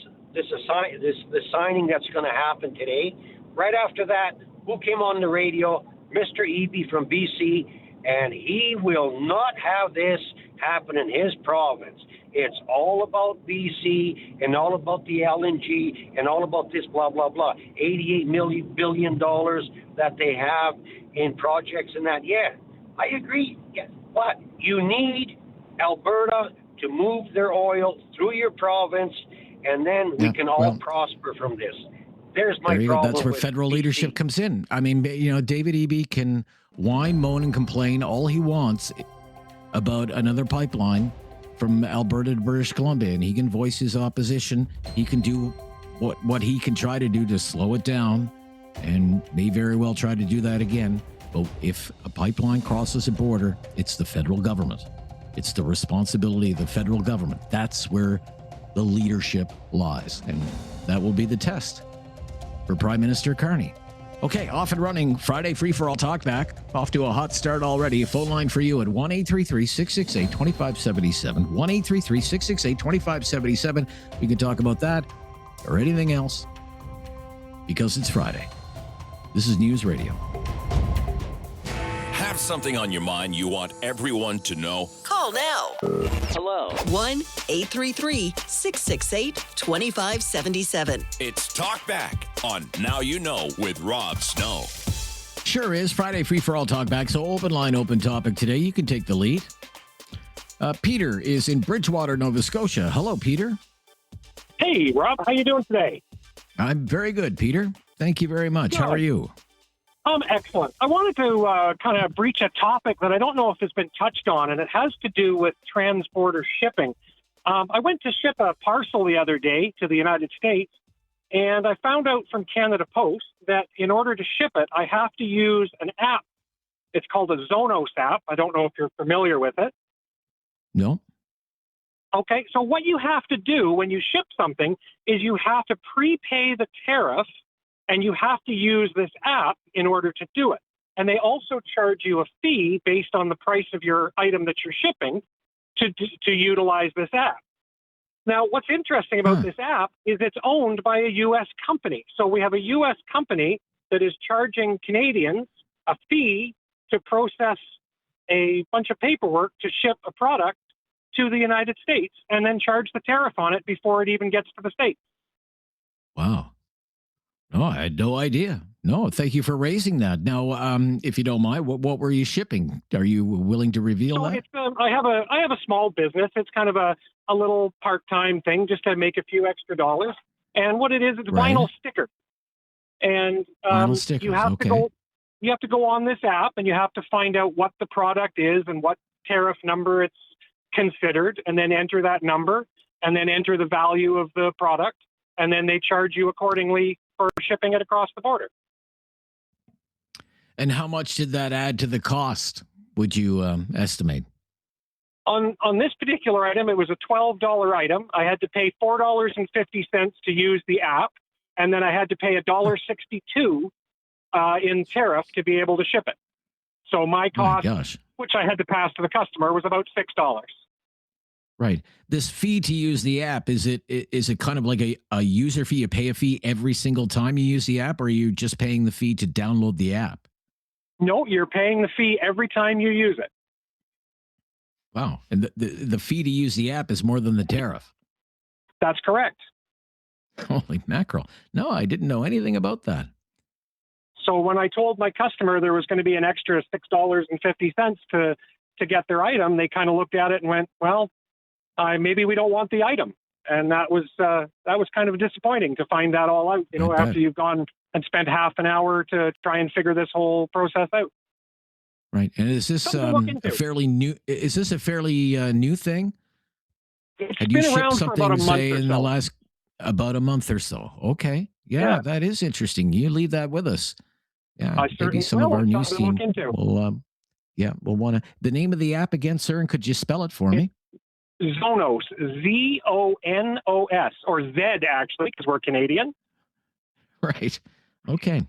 signing that's going to happen today. Right after that, who came on the radio? Mr. Eby from BC, and he will not have this happen in his province. It's all about BC and all about the LNG and all about this blah, blah, blah. $88 billion that they have in projects and that. Yeah, I agree. Yeah. But you need Alberta to move their oil through your province, and then we can all prosper from this. There's my problem. That's where federal leadership comes in. I mean, David Eby can whine, moan, and complain all he wants about another pipeline from Alberta to British Columbia, and he can voice his opposition. He can do what he can try to do to slow it down, and may very well try to do that again. But if a pipeline crosses a border, it's the federal government. It's the responsibility of the federal government. That's where the leadership lies, and that will be the test for Prime Minister Carney. Okay, off and running. Friday free-for-all talkback. Off to a hot start already. A phone line for you at 1-833-668-2577. 1-833-668-2577. We can talk about that or anything else because it's Friday. This is News Radio. Have something on your mind you want everyone to know? Call now. Hello. 1-833-668-2577. It's Talkback on Now You Know with Rob Snow. Sure is. Friday free-for-all talkback. So open line, open topic today. You can take the lead. Peter is in Bridgewater, Nova Scotia. Hello, Peter. Hey, Rob. How you doing today? I'm very good, Peter. Thank you very much. Good. How are you? Excellent. I wanted to kind of breach a topic that I don't know if has been touched on, and it has to do with trans-border shipping. I went to ship a parcel the other day to the United States, and I found out from Canada Post that in order to ship it, I have to use an app. It's called a Zonos app. I don't know if you're familiar with it. No. Okay, so what you have to do when you ship something is you have to prepay the tariff, and you have to use this app in order to do it. And they also charge you a fee based on the price of your item that you're shipping to utilize this app. Now, what's interesting about this app is it's owned by a U.S. company. So we have a U.S. company that is charging Canadians a fee to process a bunch of paperwork to ship a product to the United States and then charge the tariff on it before it even gets to the States. Wow. No, I had no idea. No, thank you for raising that. Now, if you don't mind, what were you shipping? Are you willing to reveal that? It's, I have a small business. It's kind of a little part-time thing just to make a few extra dollars. And what it is, it's vinyl stickers. And vinyl stickers, you have to go on this app, and you have to find out what the product is and what tariff number it's considered, and then enter that number, and then enter the value of the product, and then they charge you accordingly for shipping it across the border. And how much did that add to the cost, would you estimate? On this particular item, it was a $12 item. I had to pay $4.50 to use the app, and then I had to pay $1.62 in tariff to be able to ship it. So my cost, which I had to pass to the customer, was about $6. Right. This fee to use the app, is it kind of like a user fee? You pay a fee every single time you use the app, or are you just paying the fee to download the app? No, you're paying the fee every time you use it. Wow. And the fee to use the app is more than the tariff. That's correct. Holy mackerel. No, I didn't know anything about that. So when I told my customer there was going to be an extra $6.50 to get their item, they kind of looked at it and went, well, maybe we don't want the item. And that was kind of disappointing to find that all out, after you've gone and spent half an hour to try and figure this whole process out. Right. And is this a fairly new thing? It's been around for about a month or so. In the last about a month or so. Okay. Yeah, that is interesting. You leave that with us. Yeah, maybe some of our news team will want to. The name of the app again, sir, and could you spell it for me? Zonos, Zonos, or Z actually, because we're Canadian. Right. Okay.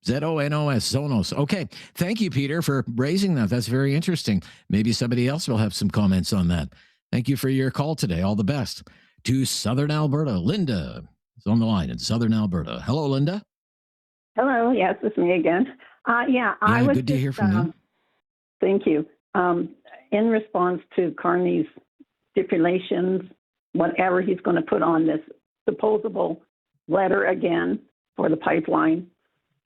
Zonos, Zonos. Okay. Thank you, Peter, for raising that. That's very interesting. Maybe somebody else will have some comments on that. Thank you for your call today. All the best. To Southern Alberta, Linda is on the line in Southern Alberta. Hello, Linda. Hello. Yes, it's me again. I was good to hear from you. Thank you. In response to Carney's stipulations, whatever he's going to put on this supposable letter again for the pipeline,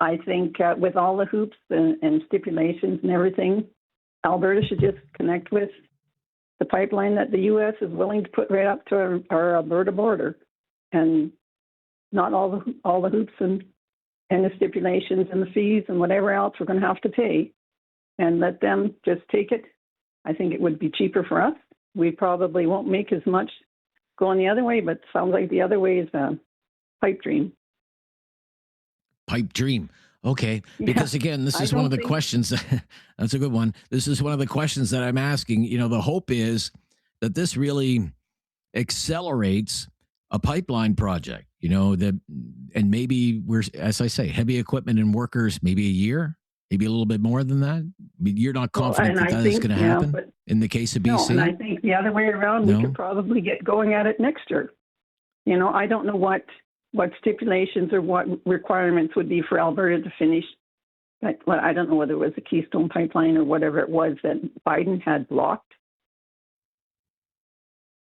I think with all the hoops and stipulations and everything, Alberta should just connect with the pipeline that the U.S. is willing to put right up to our Alberta border, and not all the hoops and the stipulations and the fees and whatever else we're going to have to pay, and let them just take it. I think it would be cheaper for us. We probably won't make as much going the other way, but it sounds like the other way is a pipe dream. Pipe dream. Okay. Because again, this is one of the questions. That's a good one. This is one of the questions that I'm asking. You know, the hope is that this really accelerates a pipeline project, you know, and maybe as I say, heavy equipment and workers, maybe a year, maybe a little bit more than that. You're not confident that is going to happen in the case of BC? No, and I think the other way around, we could probably get going at it next year. You know, I don't know what stipulations or what requirements would be for Alberta to finish. Well, I don't know whether it was the Keystone Pipeline or whatever it was that Biden had blocked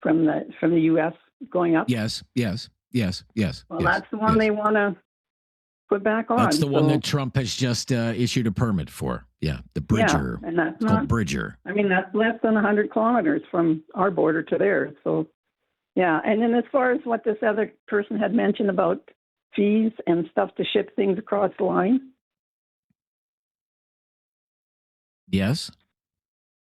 from the U.S. going up. Yes. Well, that's the one they want to put back on. That's the one that Trump has just issued a permit for. Yeah, the Bridger. Yeah, and that's called Bridger. I mean, that's less than 100 kilometers from our border to theirs. So, yeah. And then as far as what this other person had mentioned about fees and stuff to ship things across the line. Yes.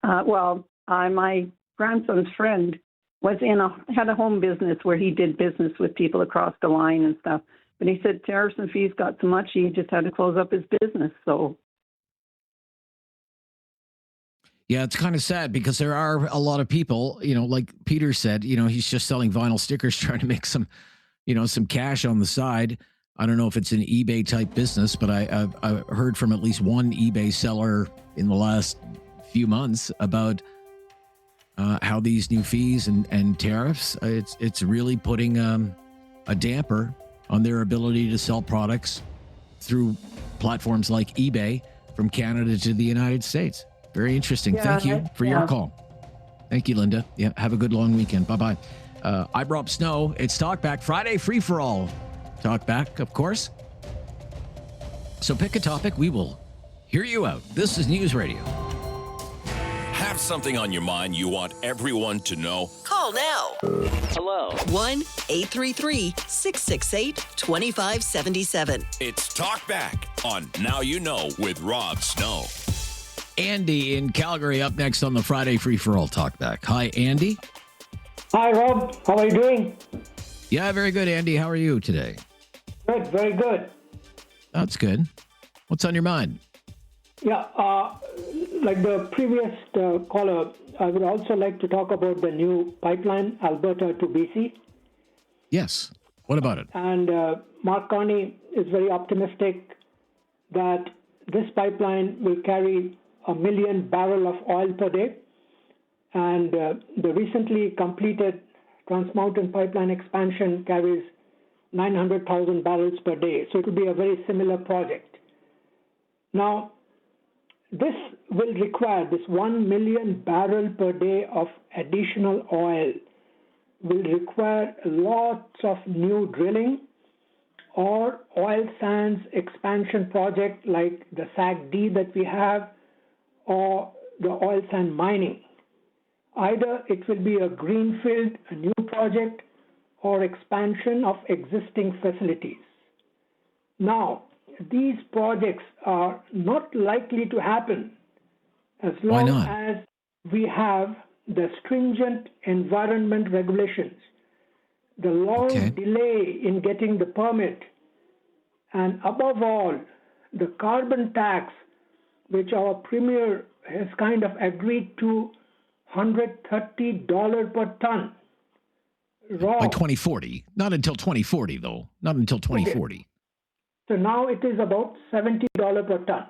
My grandson's friend had a home business where he did business with people across the line and stuff. But he said tariffs and fees got so much he just had to close up his business. So. Yeah, it's kind of sad because there are a lot of people, you know, like Peter said, you know, he's just selling vinyl stickers, trying to make some cash on the side. I don't know if it's an eBay type business, but I've heard from at least one eBay seller in the last few months about how these new fees and tariffs, it's really putting a damper on their ability to sell products through platforms like eBay from Canada to the United States. Very interesting. Yeah, Thank you for your call. Thank you, Linda. Yeah, have a good long weekend. Bye-bye. I'm Rob Snow. It's Talkback Friday, free for all. Talkback, of course. So pick a topic. We will hear you out. This is News Radio. Have something on your mind you want everyone to know? Call now. Hello. 1-833-668-2577. It's Talkback on Now You Know with Rob Snow. Andy in Calgary up next on the Friday Free for All Talkback. Hi, Andy. Hi, Rob. How are you doing? Yeah, very good, Andy. How are you today? Good, very good. That's good. What's on your mind? Yeah, like the previous caller, I would also like to talk about the new pipeline, Alberta to BC. Yes. What about it? And Mark Carney is very optimistic that this pipeline will carry 1 million barrels of oil per day. And the recently completed Trans Mountain pipeline expansion carries 900,000 barrels per day. So it will be a very similar project. Now, this will require, this 1 million barrel per day of additional oil will require lots of new drilling or oil sands expansion project like the SAG-D that we have or the oil sand mining. Either it will be a greenfield, a new project, or expansion of existing facilities. Now, these projects are not likely to happen as long as we have the stringent environment regulations, the long delay in getting the permit, and above all, the carbon tax, which our premier has kind of agreed to $130 per ton. By 2040. Not until 2040, though. Not until 2040. Okay. So now it is about $70 per ton,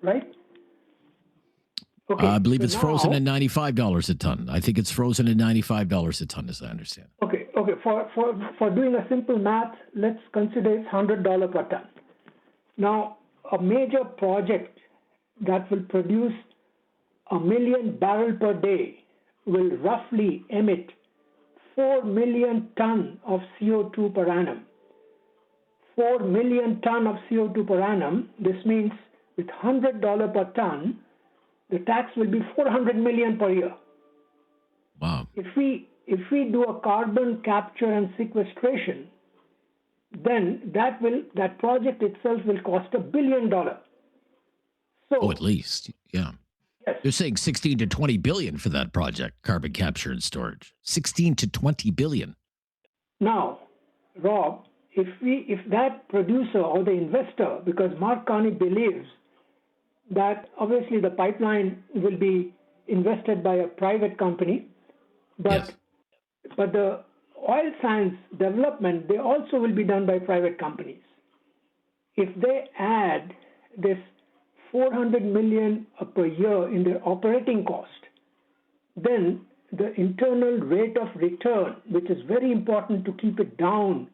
right? Okay. I believe it's frozen at $95 a ton. I think it's frozen at $95 a ton, as I understand. Okay. For doing a simple math, let's consider it's $100 per ton. Now, a major project that will produce 1 million barrel per day will roughly emit 4 million ton of CO2 per annum. 4 million ton of CO2 per annum. This means with $100 per ton, the tax will be $400 million per year. if we do a carbon capture and sequestration, then that project itself will cost $1 billion. So, at least, yeah. Yes. They're saying 16 to 20 billion for that project, carbon capture and storage. 16 to 20 billion. Now, Rob, if that producer or the investor, because Mark Carney believes that obviously the pipeline will be invested by a private company, but the oil sands development, they also will be done by private companies. If they add this $400 million per year in their operating cost, then the internal rate of return, which is very important to keep it down,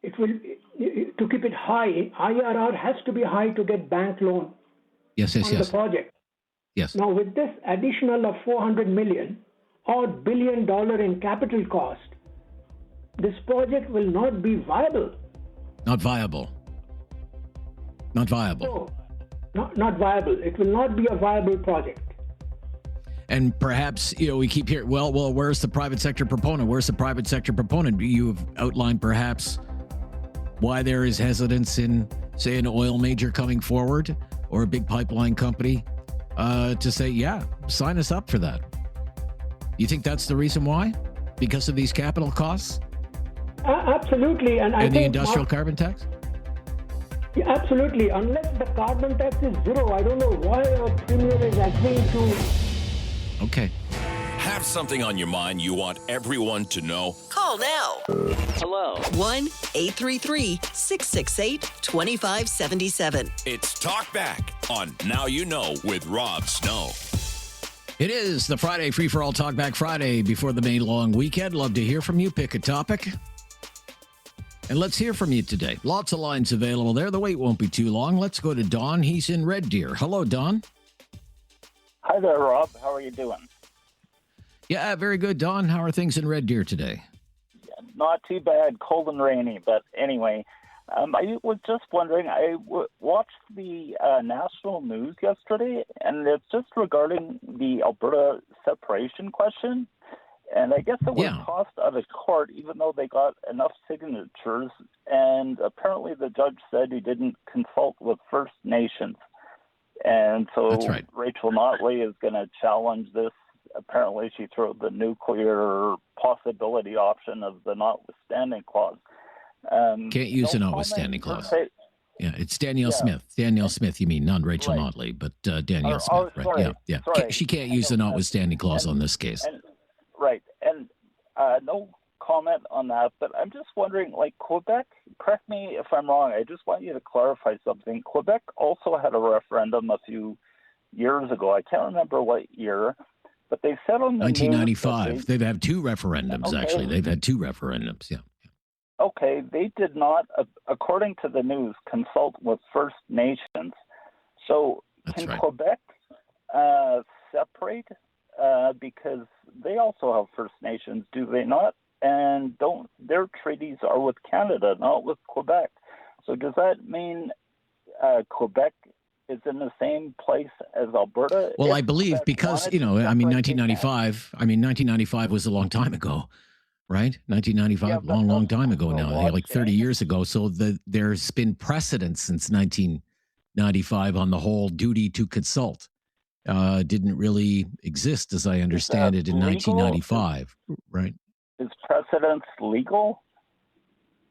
to keep it high, IRR has to be high to get bank loan on the project. Yes. Now, with this additional of $400 million or $1 billion in capital cost, this project will not be viable. Not viable. Not viable. So, not viable. It will not be a viable project. And perhaps, we keep hearing, well, where's the private sector proponent? Where's the private sector proponent? You've outlined perhaps why there is hesitance in, say, an oil major coming forward or a big pipeline company to say, yeah, sign us up for that. You think that's the reason why? Because of these capital costs? Absolutely. And the industrial carbon tax? Yeah, absolutely. Unless the carbon tax is zero, I don't know why our premier is agreeing to. Okay. Have something on your mind you want everyone to know? Call now. Hello. 1-833-668-2577. It's Talkback on Now You Know with Rob Snow. It is the Friday Free-for-All Talkback Friday before the May long weekend. Love to hear from you. Pick a topic. And let's hear from you today. Lots of lines available there. The wait won't be too long. Let's go to Don. He's in Red Deer. Hello, Don. Hi there, Rob. How are you doing? Yeah, very good, Don. How are things in Red Deer today? Not too bad. Cold and rainy. But anyway, I was just wondering, I watched the national news yesterday, and it's just regarding the Alberta separation question. And I guess it was tossed out of court, even though they got enough signatures. And apparently the judge said he didn't consult with First Nations. And so Rachel Notley is going to challenge this. Apparently she threw the nuclear possibility option of the notwithstanding clause. Can't use a notwithstanding clause. Yeah, it's Danielle Smith. Danielle Smith, you mean, not Rachel Notley, but Danielle Smith. Right? Sorry, yeah. Sorry. She can't use the notwithstanding clause on this case. Right. And no comment on that, but I'm just wondering, like Quebec, correct me if I'm wrong, I just want you to clarify something. Quebec also had a referendum a few years ago. I can't remember what year, but they said on the 1995. They've had two referendums, actually. They've had two referendums, yeah. Okay, they did not, according to the news, consult with First Nations. So can Quebec separate? Because they also have First Nations, do they not? And their treaties are with Canada, not with Quebec. So does that mean Quebec is in the same place as Alberta? Well, I believe because, 1995 was a long time ago, right? 1995, long time ago now, like 30 years ago. So there's been precedent since 1995 on the whole duty to consult. Didn't really exist, as I understand it, in 1995, right? Is precedence legal?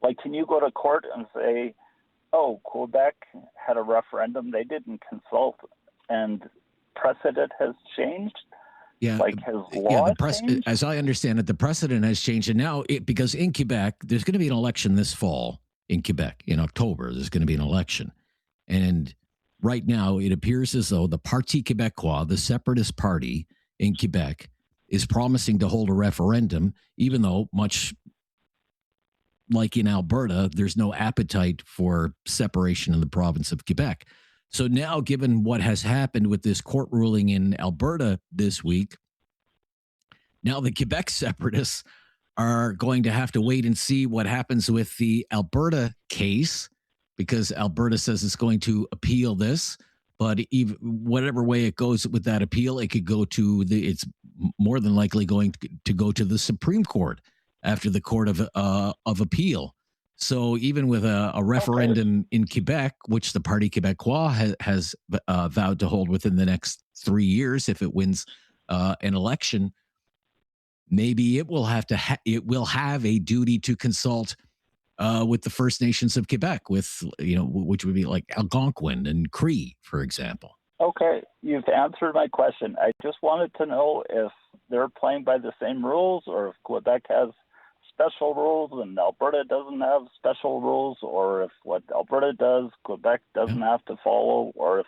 Like, can you go to court and say, oh, Quebec had a referendum, they didn't consult, and precedent has changed? Yeah, has law changed? As I understand it, the precedent has changed, and now because in Quebec, there's going to be an election this fall in Quebec in October. There's going to be an election, and right now it appears as though the Parti Québécois, the separatist party in Quebec, is promising to hold a referendum, even though much like in Alberta, there's no appetite for separation in the province of Quebec. So now, given what has happened with this court ruling in Alberta this week, now the Quebec separatists are going to have to wait and see what happens with the Alberta case, because Alberta says it's going to appeal this But even whatever way it goes with that appeal, it could go to it's more than likely going to go to the Supreme Court after the Court of Appeal. So even with a referendum in Quebec, which the Parti Québécois has vowed to hold within the next 3 years, if it wins an election, maybe it will have a duty to consult with the First Nations of Quebec, which would be like Algonquin and Cree, for example. Okay, you've answered my question. I just wanted to know if they're playing by the same rules, or if Quebec has special rules and Alberta doesn't have special rules, or if what Alberta does, Quebec doesn't have to follow, or if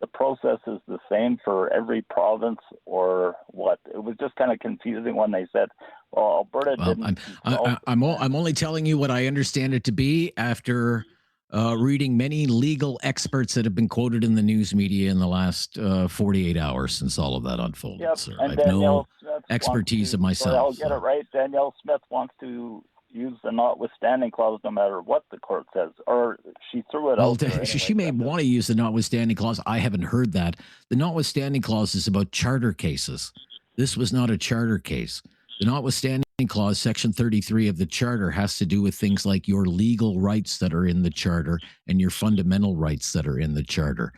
the process is the same for every province, or what. It was just kind of confusing when they said, well, Alberta didn't. I'm only telling you what I understand it to be after reading many legal experts that have been quoted in the news media in the last 48 hours since all of that unfolded, sir. I have no expertise of myself. I'll get it right. Danielle Smith wants to use the notwithstanding clause no matter what the court says, or she threw it out there anyway. She may want to use the notwithstanding clause. I haven't heard that. The notwithstanding clause is about charter cases. This was not a charter case. The notwithstanding clause, section 33 of the charter, has to do with things like your legal rights that are in the charter and your fundamental rights that are in the charter.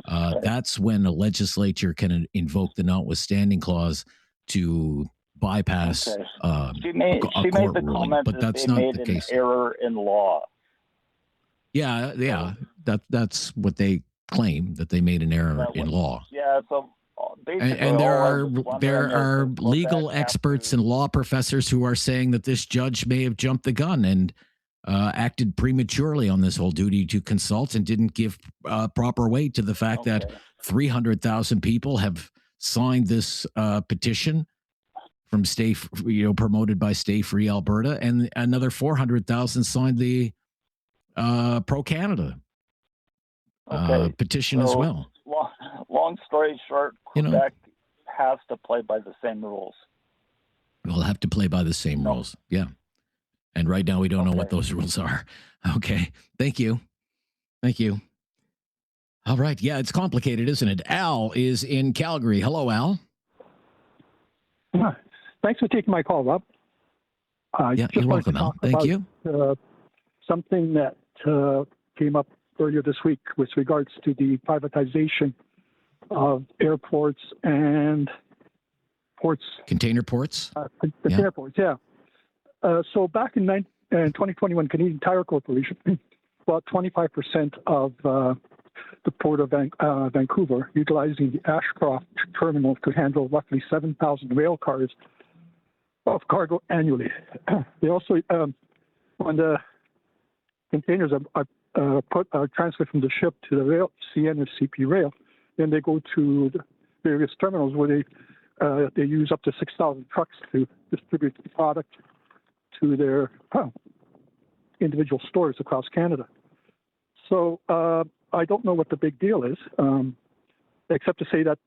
That's when a legislature can invoke the notwithstanding clause to bypass she made a the court ruling, comment but that's they not made the an case. error in law. Yeah, that's what they claim, that they made an error in law. Yeah, so basically, And there are legal experts and law professors who are saying that this judge may have jumped the gun and acted prematurely on this whole duty to consult and didn't give proper weight to the fact that 300,000 people have signed this petition from promoted by Stay Free Alberta, and another 400,000 signed the Pro Canada petition as well. Long story short, Quebec has to play by the same rules. We'll have to play by the same rules. Yeah. And right now we don't know what those rules are. Okay. Thank you. All right. Yeah, it's complicated, isn't it? Al is in Calgary. Hello, Al. Thanks for taking my call, Rob. You're welcome, Al. Thank you. Something that came up earlier this week with regards to the privatization of airports and ports. Container ports? Container ports, yeah. So back in 2021, Canadian Tire Corporation, about 25% of the Port of Vancouver, utilizing the Ashcroft terminal to handle roughly 7,000 rail cars of cargo annually. They also, when the containers are transferred from the ship to the rail, CN or CP rail, then they go to the various terminals where they use up to 6,000 trucks to distribute the product to their individual stores across Canada. So I don't know what the big deal is, except to say that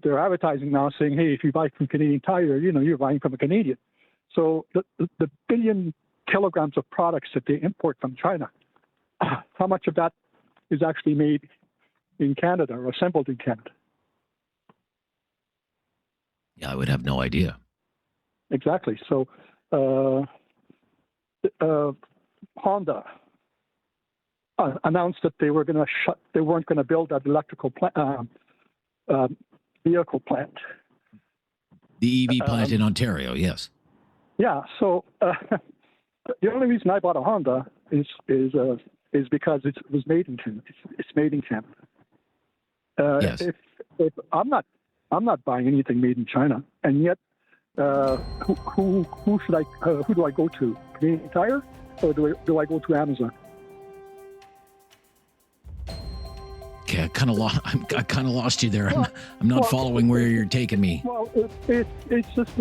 they're advertising now saying, hey, if you buy from Canadian Tire, you're buying from a Canadian. So the billion kilograms of products that they import from China, how much of that is actually made in Canada or assembled in Canada? Yeah, I would have no idea. Exactly. So Honda announced that they weren't going to build that electrical vehicle plant. The EV plant in Ontario, yes. Yeah. So the only reason I bought a Honda is because it was made in Canada. It's made in Canada. Yes. If I'm not buying anything made in China, and yet who do I go to? Canadian Tire, or do I go to Amazon? Okay, I kind of lost you there. I'm not following where you're taking me. Well, it's just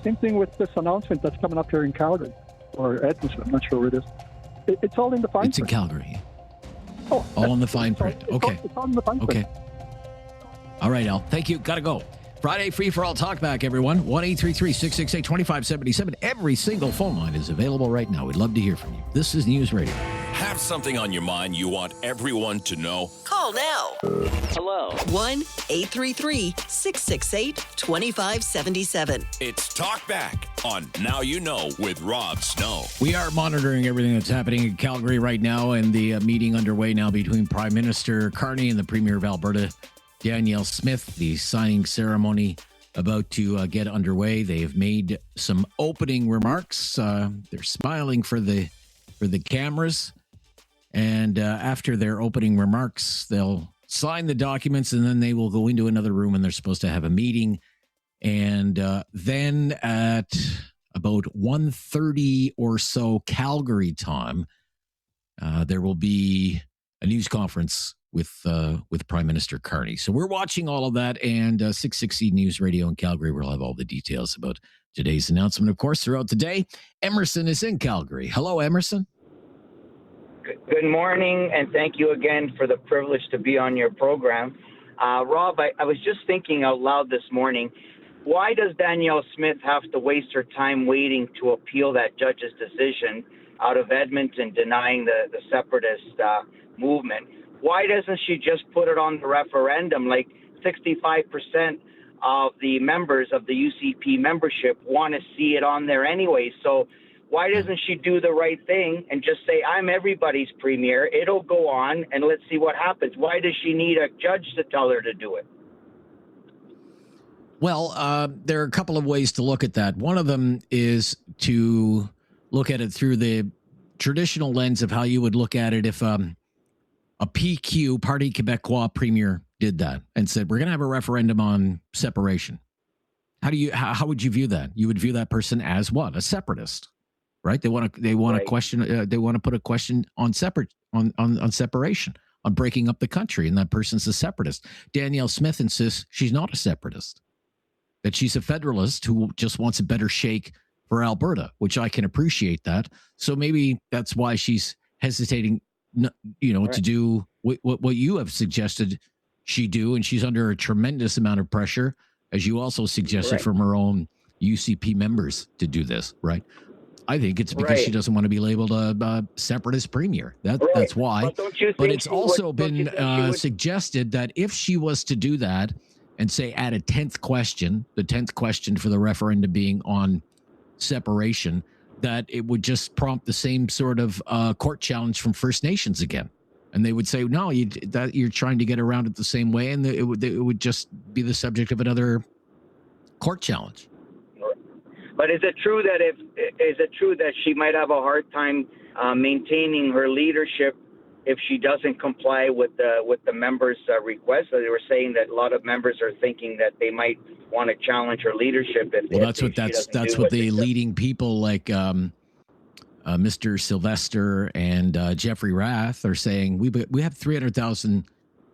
same thing with this announcement that's coming up here in Calgary or Edmonton. I'm not sure where it is. It's all in the fine print. It's in Calgary. Oh, all in the fine print. Okay. It's all in the fine print. Okay. All right, Al. Thank you. Gotta go. Friday free for all Talkback, everyone. 1-833-668-2577. Every single phone line is available right now. We'd love to hear from you. This is News Radio. Have something on your mind you want everyone to know? Call now. Hello. 1-833-668-2577. It's Talkback on Now You Know with Rob Snow. We are monitoring everything that's happening in Calgary right now, and the meeting underway now between Prime Minister Carney and the Premier of Alberta, Danielle Smith. The signing ceremony about to get underway. They have made some opening remarks. They're smiling for the cameras. And after their opening remarks, they'll sign the documents, and then they will go into another room, and they're supposed to have a meeting. And then at about 1:30 or so Calgary time, there will be a news conference with Prime Minister Carney. So we're watching all of that, and 660 News Radio in Calgary will have all the details about today's announcement, of course, throughout the day. Emerson is in Calgary. Hello, Emerson. Good morning, and thank you again for the privilege to be on your program. Rob, I was just thinking out loud this morning, why does Danielle Smith have to waste her time waiting to appeal that judge's decision out of Edmonton denying the separatist movement? Why doesn't she just put it on the referendum? Like 65% of the members of the UCP membership want to see it on there anyway, so why doesn't she do the right thing and just say, I'm everybody's premier, it'll go on, and let's see what happens? Why does she need a judge to tell her to do it? Well, there are a couple of ways to look at that. One of them is to look at it through the traditional lens of how you would look at it if a PQ, Parti Québécois premier, did that and said, we're going to have a referendum on separation. How would you view that? You would view that person as what? A separatist. Right? They want to question. They want to put a question on on separation, on breaking up the country, and that person's a separatist. Danielle Smith insists she's not a separatist, that she's a federalist who just wants a better shake for Alberta, which I can appreciate that. So maybe that's why she's hesitating, to do what you have suggested she do, and she's under a tremendous amount of pressure, as you also suggested, from her own UCP members to do this, right? I think it's because she doesn't want to be labeled a separatist premier. That's why. But it's also been suggested that if she was to do that and say add a 10th question, the 10th question for the referendum being on separation, that it would just prompt the same sort of court challenge from First Nations again. And they would say, no, you're trying to get around it the same way, and it would just be the subject of another court challenge. But is it true that she might have a hard time maintaining her leadership if she doesn't comply with the members' request? So they were saying that a lot of members are thinking that they might want to challenge her leadership. That's what the leading people like Mr. Sylvester and Jeffrey Rath are saying. We have 300,000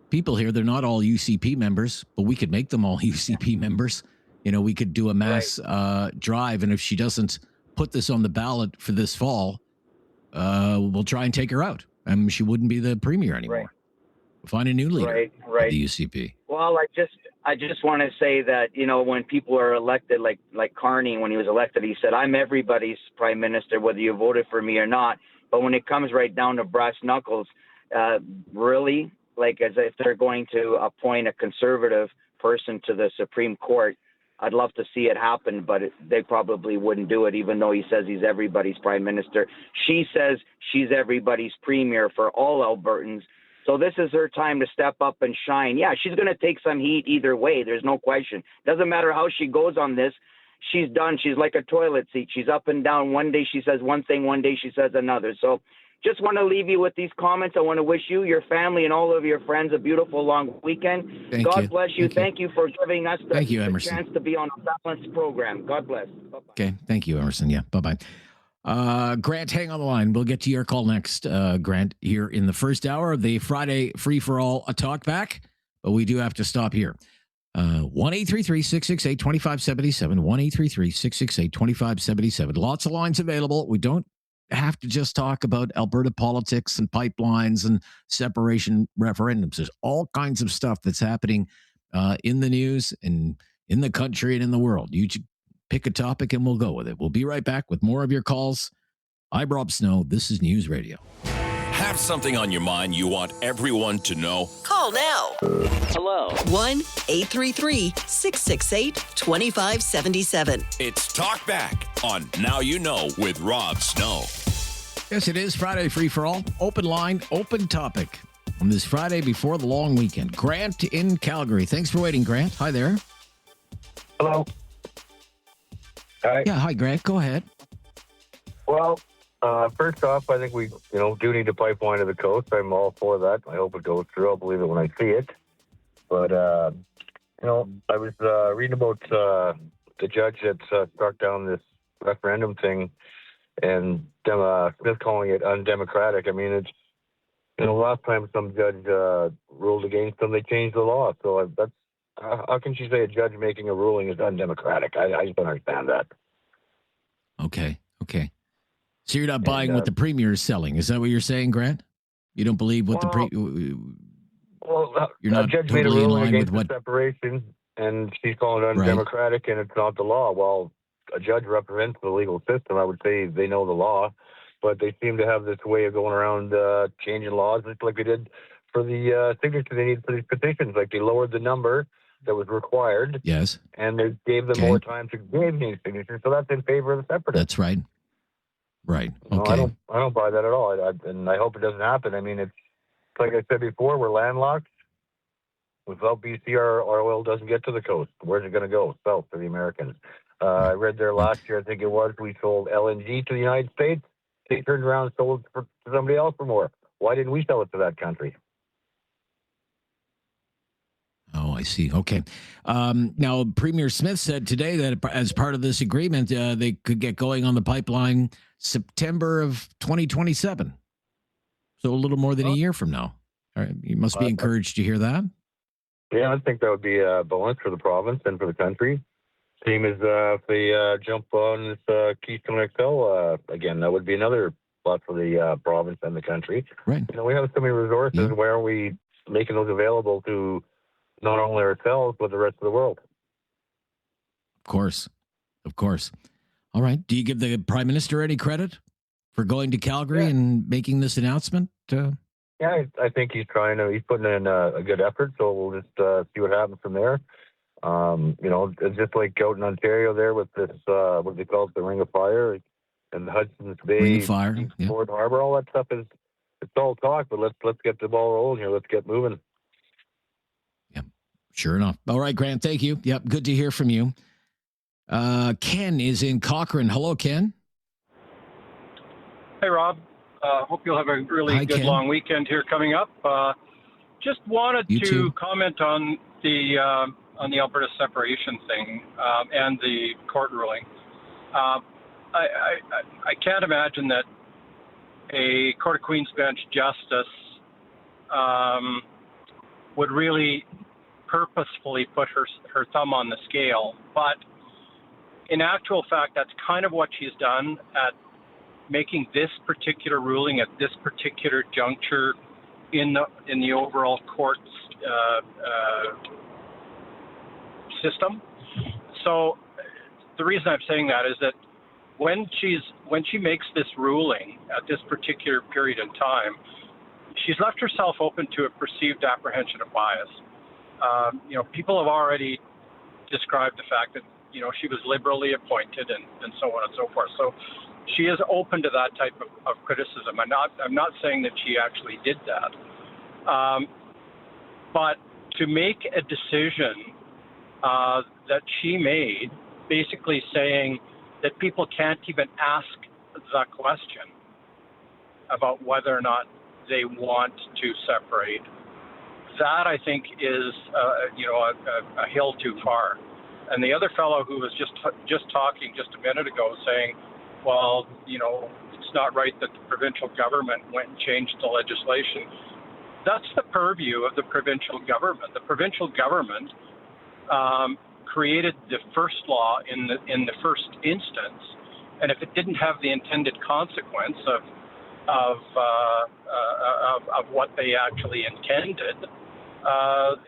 people here. They're not all UCP members, but we could make them all UCP members. We could do a mass drive, and if she doesn't put this on the ballot for this fall, we'll try and take her out. She wouldn't be the premier anymore. Right. Find a new leader right. of the UCP. Well, I just want to say that, when people are elected, like Carney, when he was elected, he said, I'm everybody's prime minister, whether you voted for me or not. But when it comes right down to brass knuckles, really, as if they're going to appoint a conservative person to the Supreme Court, I'd love to see it happen, but they probably wouldn't do it, even though he says he's everybody's prime minister. She says she's everybody's premier for all Albertans. So this is her time to step up and shine. Yeah, she's going to take some heat either way. There's no question. Doesn't matter how she goes on this. She's done. She's like a toilet seat. She's up and down. One day she says one thing, one day she says another. So just want to leave you with these comments. I want to wish you, your family, and all of your friends a beautiful long weekend. God bless you. Thank you for giving us the chance to be on a balanced program. God bless. Bye-bye. Okay. Thank you, Emerson. Yeah. Bye-bye. Grant, hang on the line. We'll get to your call next, Grant, here in the first hour of the Friday free-for-all Talkback. But we do have to stop here. 1-833-668-2577. 1-833-668-2577. Lots of lines available. We don't have to just talk about Alberta politics and pipelines and separation referendums. There's all kinds of stuff that's happening in the news and in the country and in the world. You pick a topic and we'll go with it. We'll be right back with more of your calls. I'm Rob Snow. This is News Radio. Have something on your mind you want everyone to know? Call now. Hello. 1-833-668-2577. It's Talkback on Now You Know with Rob Snow. Yes, it is Friday Free for All. Open line, open topic on this Friday before the long weekend. Grant in Calgary. Thanks for waiting, Grant. Hi there. Hello. Hi. Yeah, hi, Grant. Go ahead. Well, first off, I think we, do need a pipeline to the coast. I'm all for that. I hope it goes through. I'll believe it when I see it. But, I was reading about the judge that struck down this referendum thing and Smith calling it undemocratic. I mean, it's, last time some judge ruled against them, they changed the law. So that's, how can she say a judge making a ruling is undemocratic? I just don't understand that. Okay. So you're not buying what the premier is selling. Is that what you're saying, Grant? You don't believe what you're not judge totally made a ruling in line against with what the separation, and she's calling it undemocratic, and it's not the law. Well, a judge represents the legal system. I would say they know the law, but they seem to have this way of going around changing laws, just like they did for the signature they need for these petitions. Like they lowered the number that was required. Yes. And they gave them more time to give these signatures. So that's in favor of the separatists. That's right. Right. Okay. No, I don't buy that at all. And I hope it doesn't happen. I mean, it's like I said before, we're landlocked. Without BC, our oil doesn't get to the coast. Where's it going to go? South for the Americans. I read there last year, I think it was, we sold LNG to the United States. They turned around and sold it to somebody else for more. Why didn't we sell it to that country? Oh, I see. Okay. Now, Premier Smith said today that as part of this agreement, they could get going on the pipeline September of 2027. So a little more than a year from now. All right. You must be encouraged to hear that. Yeah, I think that would be a bonus for the province and for the country. Same as if they jump on this Keystone XL again, that would be another plus for the province and the country. Right. We have so many resources. Why aren't we making those available to not only ourselves, but the rest of the world? Of course. All right. Do you give the Prime Minister any credit for going to Calgary and making this announcement? Yeah, I think he's putting in a good effort, so we'll just see what happens from there. It's just like out in Ontario there with this, what they call it, the Ring of Fire and the Hudson's Bay, Ring of Fire, Port Harbor, all that stuff it's all talk, but let's get the ball rolling here. Let's get moving. Sure enough. All right, Grant, thank you. Yep, good to hear from you. Ken is in Cochrane. Hello, Ken. Hey, Rob. Hope you'll have a really good long weekend here coming up. Just wanted to comment on the Alberta separation thing and the court ruling. I can't imagine that a Court of Queen's Bench justice would really purposefully put her thumb on the scale, but in actual fact, that's kind of what she's done at making this particular ruling at this particular juncture in the overall courts system. So the reason I'm saying that is that when she makes this ruling at this particular period in time, she's left herself open to a perceived apprehension of bias. People have already described the fact that, she was liberally appointed and so on and so forth. So she is open to that type of criticism. I'm not saying that she actually did that. But to make a decision that she made, basically saying that people can't even ask the question about whether or not they want to separate, that I think is a hill too far. And the other fellow who was just talking just a minute ago saying, well, it's not right that the provincial government went and changed the legislation. That's the purview of the provincial government. The provincial government created the first law in the first instance, and if it didn't have the intended consequence of what they actually intended,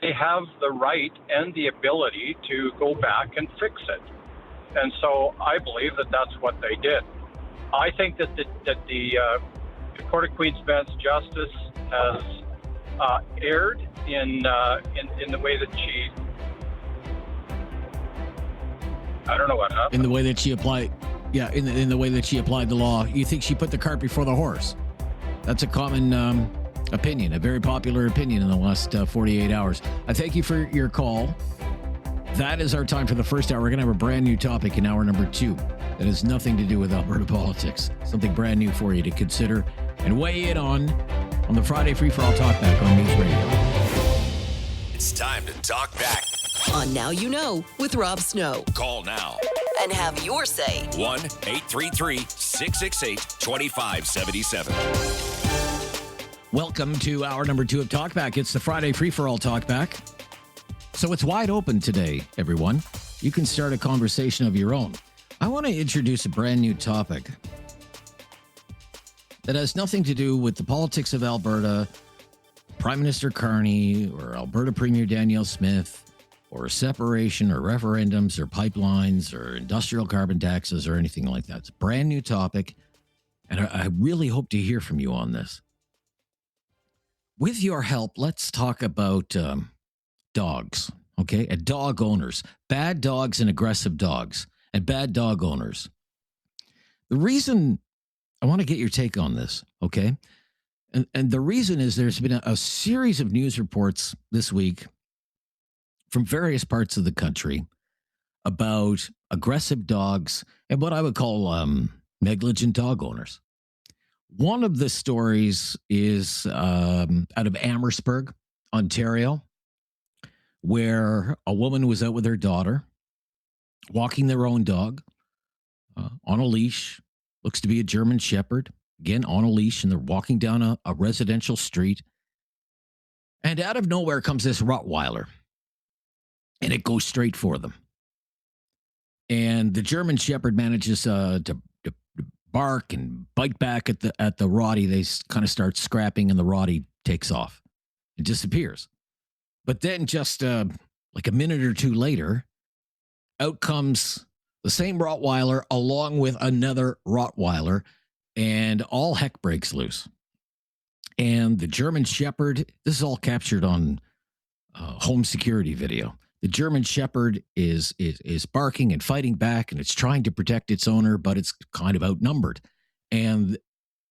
they have the right and the ability to go back and fix it. And so I believe that that's what they did. I think that the the Court of Queen's Bench justice has erred in the way that she. I don't know what happened. In the way that she applied, in the way that she applied the law. You think she put the cart before the horse? That's a common opinion, a very popular opinion in the last 48 hours. I thank you for your call. That is our time for the first hour. We're going to have a brand new topic in hour number 2 that has nothing to do with Alberta politics. Something brand new for you to consider and weigh in on the Friday Free For All Talkback on News Radio. It's time to talk back. On Now You Know with Rob Snow. Call now And have your say. 1-833-668-2577. Welcome to hour number 2 of Talkback. It's the Friday Free For All Talkback. So it's wide open today, everyone. You can start a conversation of your own. I want to introduce a brand new topic that has nothing to do with the politics of Alberta, Prime Minister Carney, or Alberta Premier Danielle Smith, or separation, or referendums, or pipelines, or industrial carbon taxes, or anything like that. It's a brand new topic, and I really hope to hear from you on this. With your help, let's talk about dogs, okay? And dog owners, bad dogs and aggressive dogs, and bad dog owners. The reason I want to get your take on this, okay? And the reason is there's been a series of news reports this week from various parts of the country about aggressive dogs and what I would call negligent dog owners. One of the stories is out of Amherstburg, Ontario, where a woman was out with her daughter, walking their own dog on a leash. Looks to be a German Shepherd, again, on a leash, and they're walking down a residential street. And out of nowhere comes this Rottweiler, and it goes straight for them. And the German Shepherd manages to bark and bite back at the Rottie. They kind of start scrapping, and the Rottie takes off. It disappears. But then just like a minute or two later, out comes the same Rottweiler along with another Rottweiler, and all heck breaks loose. And the German Shepherd, this is all captured on home security video. The German Shepherd is barking and fighting back, and it's trying to protect its owner, but it's kind of outnumbered. And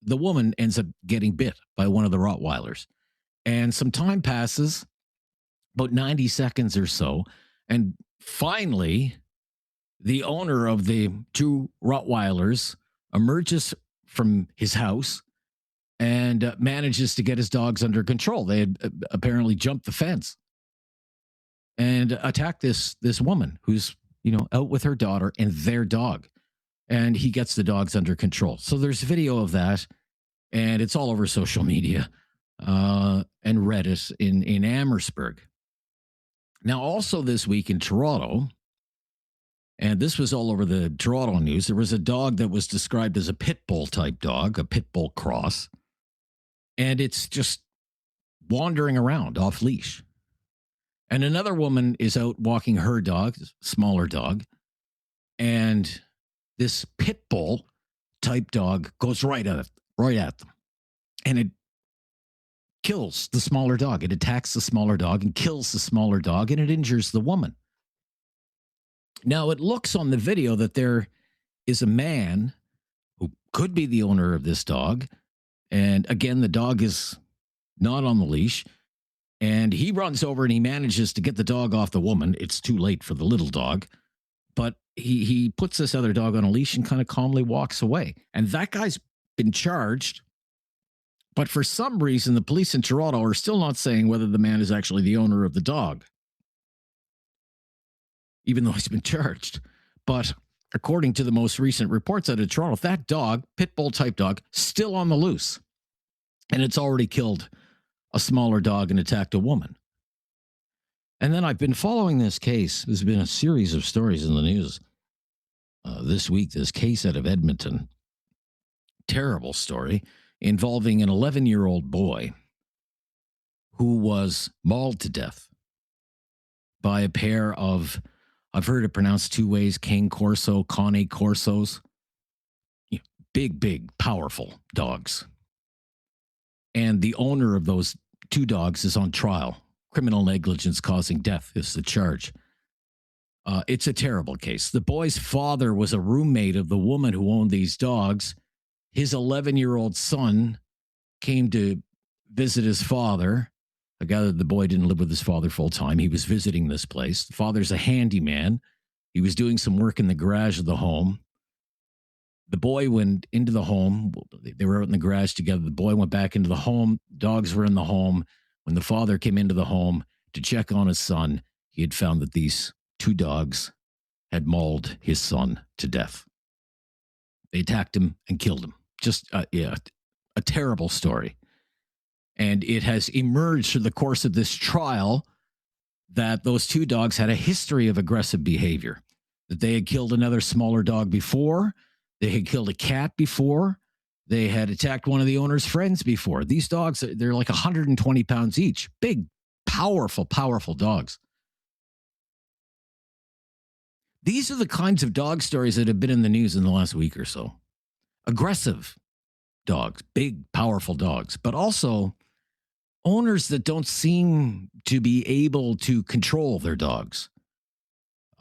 the woman ends up getting bit by one of the Rottweilers. And some time passes, about 90 seconds or so, and finally, the owner of the two Rottweilers emerges from his house and manages to get his dogs under control. They had apparently jumped the fence and attacked this woman who's, out with her daughter and their dog. And he gets the dogs under control. So there's video of that, and it's all over social media and Reddit in Amherstburg. Now, also this week in Toronto, and this was all over the Toronto news, there was a dog that was described as a pit bull type dog, a pit bull cross, and it's just wandering around off leash. And another woman is out walking her dog, smaller dog, and this pit bull type dog goes right at them, and it kills the smaller dog. It attacks the smaller dog and kills the smaller dog, and it injures the woman. Now, it looks on the video that there is a man who could be the owner of this dog. And again, the dog is not on the leash. And he runs over and he manages to get the dog off the woman. It's too late for the little dog. But he puts this other dog on a leash and kind of calmly walks away. And that guy's been charged. But for some reason, the police in Toronto are still not saying whether the man is actually the owner of the dog, even though he's been charged. But according to the most recent reports out of Toronto, that dog, pit bull type dog, still on the loose. And it's already killed a smaller dog and attacked a woman. And then I've been following this case. There's been a series of stories in the news this week. This case out of Edmonton, terrible story, involving an 11-year-old boy who was mauled to death by a pair of, I've heard it pronounced two ways, Cane Corsos, Big, powerful dogs. And the owner of those 2 dogs is on trial. Criminal negligence causing death is the charge. It's a terrible case. The boy's father was a roommate of the woman who owned these dogs. His 11-year-old son came to visit his father. I gather the boy didn't live with his father full time. He was visiting this place. The father's a handyman. He was doing some work in the garage of the home. The boy went into the home. They were out in the garage together. The boy went back into the home. Dogs were in the home. When the father came into the home to check on his son, he had found that these 2 dogs had mauled his son to death. They attacked him and killed him. Just, a terrible story. And it has emerged through the course of this trial that those 2 dogs had a history of aggressive behavior, that they had killed another smaller dog before. They had killed a cat before. They had attacked one of the owner's friends before. These dogs, they're like 120 pounds each. Big, powerful, powerful dogs. These are the kinds of dog stories that have been in the news in the last week or so. Aggressive dogs, big, powerful dogs, but also owners that don't seem to be able to control their dogs.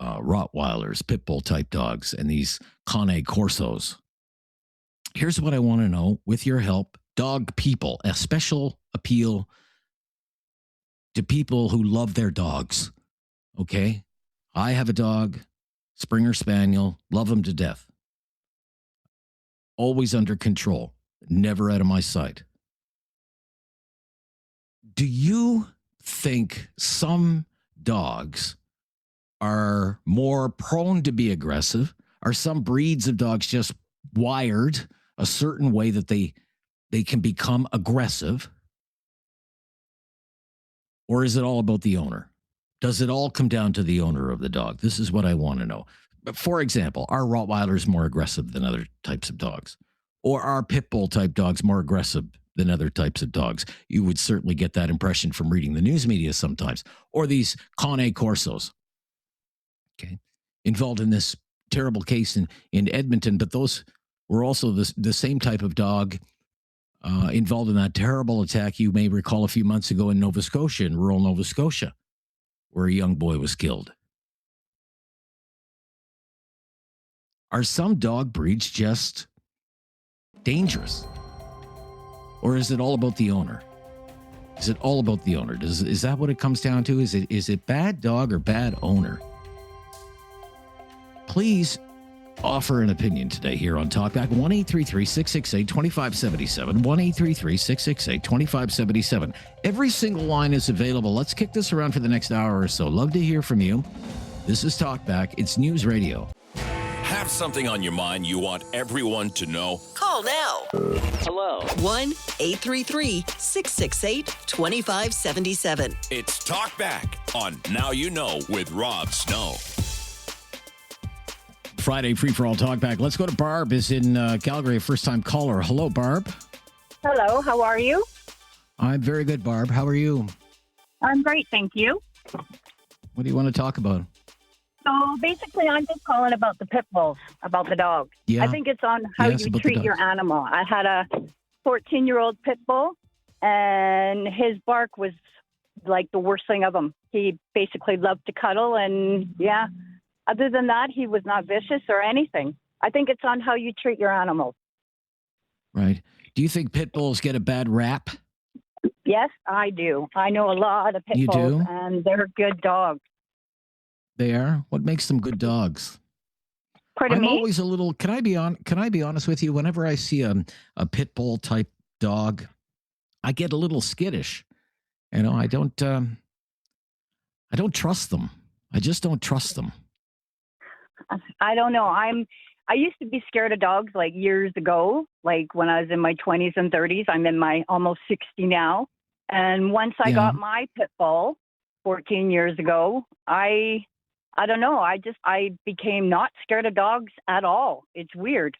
Rottweilers, pit bull type dogs, and these Cane Corsos. Here's what I want to know, with your help, dog people, a special appeal to people who love their dogs. Okay? I have a dog, Springer Spaniel, love him to death. Always under control, never out of my sight. Do you think some dogs are more prone to be aggressive? Are some breeds of dogs just wired a certain way that they can become aggressive? Or is it all about the owner? Does it all come down to the owner of the dog? This is what I want to know. For example, are Rottweilers more aggressive than other types of dogs? Or are pit bull type dogs more aggressive than other types of dogs? You would certainly get that impression from reading the news media sometimes. Or these Cane Corsos, okay, involved in this terrible case in Edmonton, but those were also the same type of dog involved in that terrible attack you may recall a few months ago in Nova Scotia, in rural Nova Scotia, where a young boy was killed. Are some dog breeds just dangerous? Or is it all about the owner? Is it all about the owner? Is that what it comes down to? Is it bad dog or bad owner? Please offer an opinion today here on Talkback. 1-833-668-2577. 1-833-668-2577. Every single line is available. Let's kick this around for the next hour or so. Love to hear from you. This is Talkback. It's News Radio. Have something on your mind you want everyone to know? Call now. Hello. 1-833-668-2577. It's Talkback on Now You Know with Rob Snow. Friday free-for-all Talkback. Let's go to Barb, is in Calgary, first-time caller. Hello, Barb. Hello, how are you? I'm very good, Barb. How are you? I'm great, thank you. What do you want to talk about? So basically, I'm just calling about the pit bulls, about the dogs. Yeah. I think it's on how Yes, you about the treat your dogs. animal. I had a 14-year-old pit bull, and his bark was like the worst thing of him. He basically loved to cuddle, and yeah, other than that, he was not vicious or anything. I think it's on how you treat your animals. Right. Do you think pit bulls get a bad rap? Yes, I do. I know a lot of pit You bulls, do? and they're good dogs. They are? What makes them good dogs? Pardon I'm me? always a little, can I be honest with you? Whenever I see a pit bull type dog, I get a little skittish. You know, I don't trust them. I just don't trust them. I don't know. I used to be scared of dogs like years ago, like when I was in my 20s and 30s. I'm in my almost 60 now. And once I got my pit bull 14 years ago, I don't know. I became not scared of dogs at all. It's weird.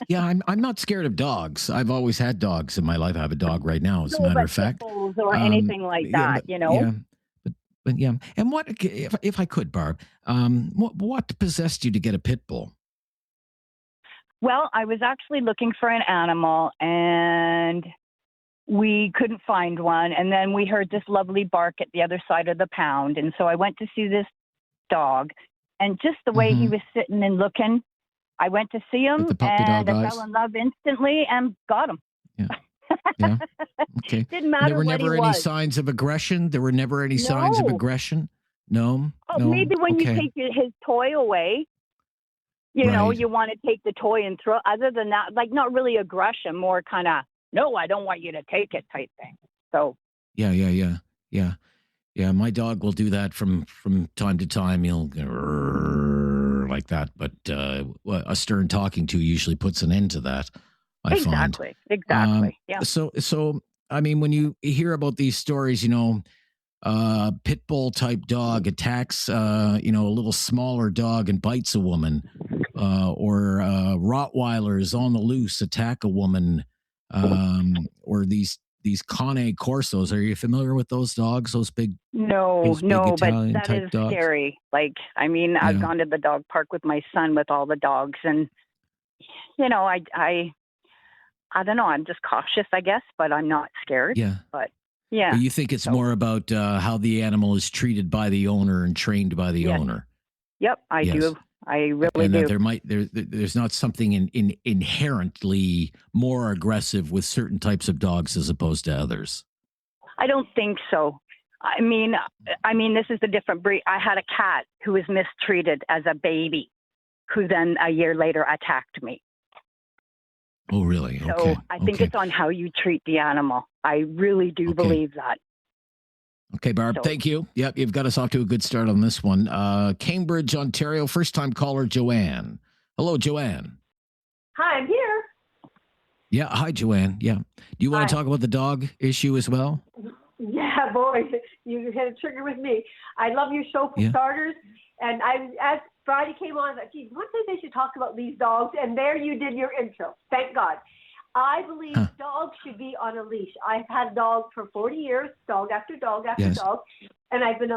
Yeah, I'm not scared of dogs. I've always had dogs in my life. I have a dog right now, as a matter of fact. Bulls or anything like that, you know? Yeah. But yeah. And what, if I could, Barb, what possessed you to get a pit bull? Well, I was actually looking for an animal, and we couldn't find one. And then we heard this lovely bark at the other side of the pound. And so I went to see this dog. And just the way he was sitting and looking, I went to see him, and I fell in love instantly and got him. Yeah. Okay. Didn't matter. There were what never he any was. signs of aggression. There were never any signs of aggression. No. Oh, no? maybe when you Okay. take his toy away, you know, you want to take the toy and throw. Other than that, like not really aggression, more kind of no, I don't want you to take it type thing. So. Yeah. My dog will do that from time to time. He'll go like that, but a stern talking to usually puts an end to that. I find. Exactly. Yeah. So I mean, when you hear about these stories, you know, pit bull type dog attacks, you know, a little smaller dog and bites a woman, or Rottweilers on the loose attack a woman, or these Cane Corsos. Are you familiar with those dogs? Those big, No, Italian but that type is dogs? scary. Like, I mean, I've gone to the dog park with my son with all the dogs, and you know, I don't know. I'm just cautious, I guess, but I'm not scared. Yeah. But yeah. But you think it's more about how the animal is treated by the owner and trained by the owner. Yep, I do. I really And do. that there's not something inherently more aggressive with certain types of dogs as opposed to others. I don't think so. I mean, this is a different breed. I had a cat who was mistreated as a baby, who then a year later attacked me. Oh, really? So Okay. I think it's on how you treat the animal. I really do believe that. Okay, Barb, thank you. Yep, you've got us off to a good start on this one. Cambridge, Ontario, first-time caller, Joanne. Hello, Joanne. Hi, I'm here. Yeah, hi, Joanne. Yeah. Do you want to talk about the dog issue as well? Yeah, boy, you hit a trigger with me. I love your show for starters. And as Friday came on, I was like, geez, one day they should talk about these dogs. And there you did your intro. Thank God. I believe dogs should be on a leash. I've had dogs for 40 years, dog after dog after dog. And I've been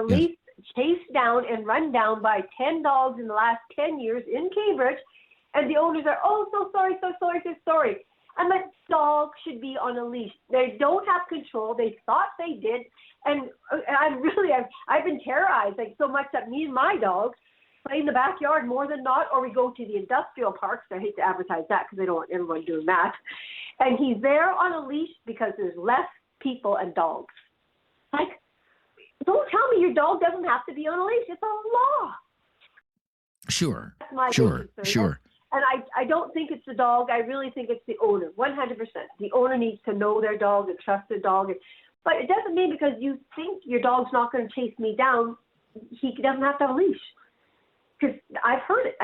chased down and run down by 10 dogs in the last 10 years in Cambridge. And the owners are, oh, so sorry. And that dog should be on a leash. They don't have control. They thought they did. And I've been terrorized, like so much that me and my dogs play in the backyard more than not, or we go to the industrial parks. I hate to advertise that because I don't want everyone doing that. And he's there on a leash because there's less people and dogs. Like, don't tell me your dog doesn't have to be on a leash. It's a law. Sure. That's my Sure. And I don't think it's the dog. I really think it's the owner, 100%. The owner needs to know their dog and trust their dog. But it doesn't mean because you think your dog's not going to chase me down, he doesn't have to have a leash. Because I've heard it.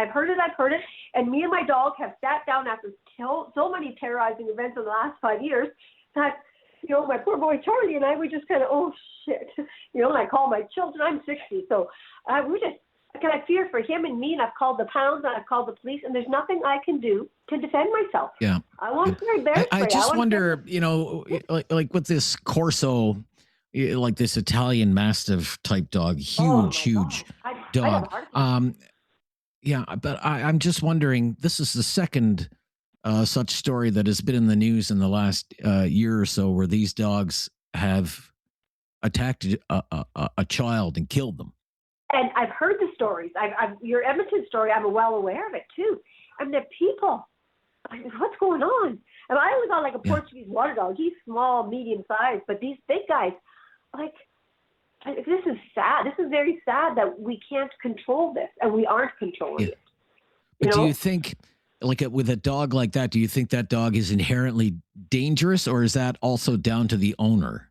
And me and my dog have sat down after so many terrorizing events in the last 5 years that, you know, my poor boy Charlie and I were just kind of, oh, shit. You know, and I call my children. I'm 60. So I fear for him and me, and I've called the pounds and I've called the police, and there's nothing I can do to defend myself. Yeah. I want to bear spray. I just wonder, you know, like with this Corso, like this Italian Mastiff type dog, huge dog. Yeah, but I'm just wondering, this is the second such story that has been in the news in the last year or so where these dogs have attacked a child and killed them. And I've heard the stories. Your Edmonton story, I'm well aware of it too. And the people, what's going on? And I was on like a Portuguese water dog. He's small, medium sized, but these big guys, like, this is sad. This is very sad that we can't control this, and we aren't controlling it. But do you think, like with a dog like that, do you think that dog is inherently dangerous, or is that also down to the owner?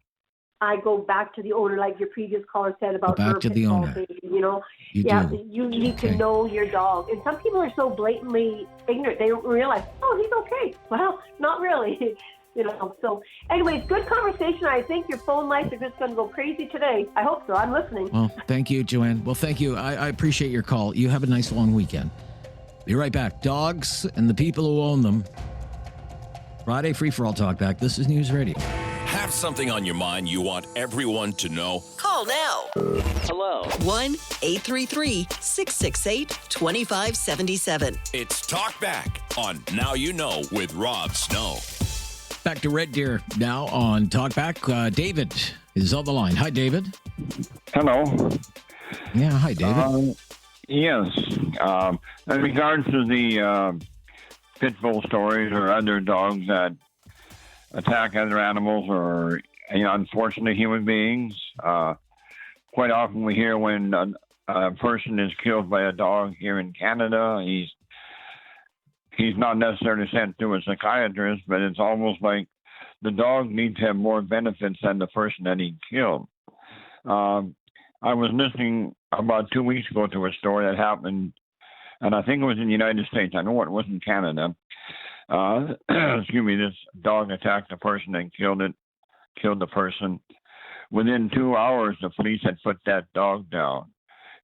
I go back to the owner, like your previous caller said about back to the owner. Baby, you know, do. You need to know your dog. And some people are so blatantly ignorant, they don't realize, oh, he's okay. Well, not really. You know, so anyways, good conversation. I think your phone lines are just going to go crazy today. I hope so. I'm listening. Well, thank you, Joanne. Well, thank you. I appreciate your call. You have a nice long weekend. Be right back. Dogs and the people who own them. Friday Free For All Talkback. This is News Radio. Have something on your mind you want everyone to know? Call now. Hello. 1-833-668-2577. It's Talkback on Now You Know with Rob Snow. Back to Red Deer now on Talkback. David is on the line. Hi, David. Hello. Yeah, hi, David. Yes. In regards to the pit bull stories or other dogs that attack other animals or, unfortunately, human beings, quite often we hear when a person is killed by a dog here in Canada, he's not necessarily sent to a psychiatrist, but it's almost like the dog needs to have more benefits than the person that he killed. I was listening about 2 weeks ago to a story that happened, and I think it was in the United States. I know it was in Canada. Excuse me, this dog attacked a person and killed the person. Within 2 hours, the police had put that dog down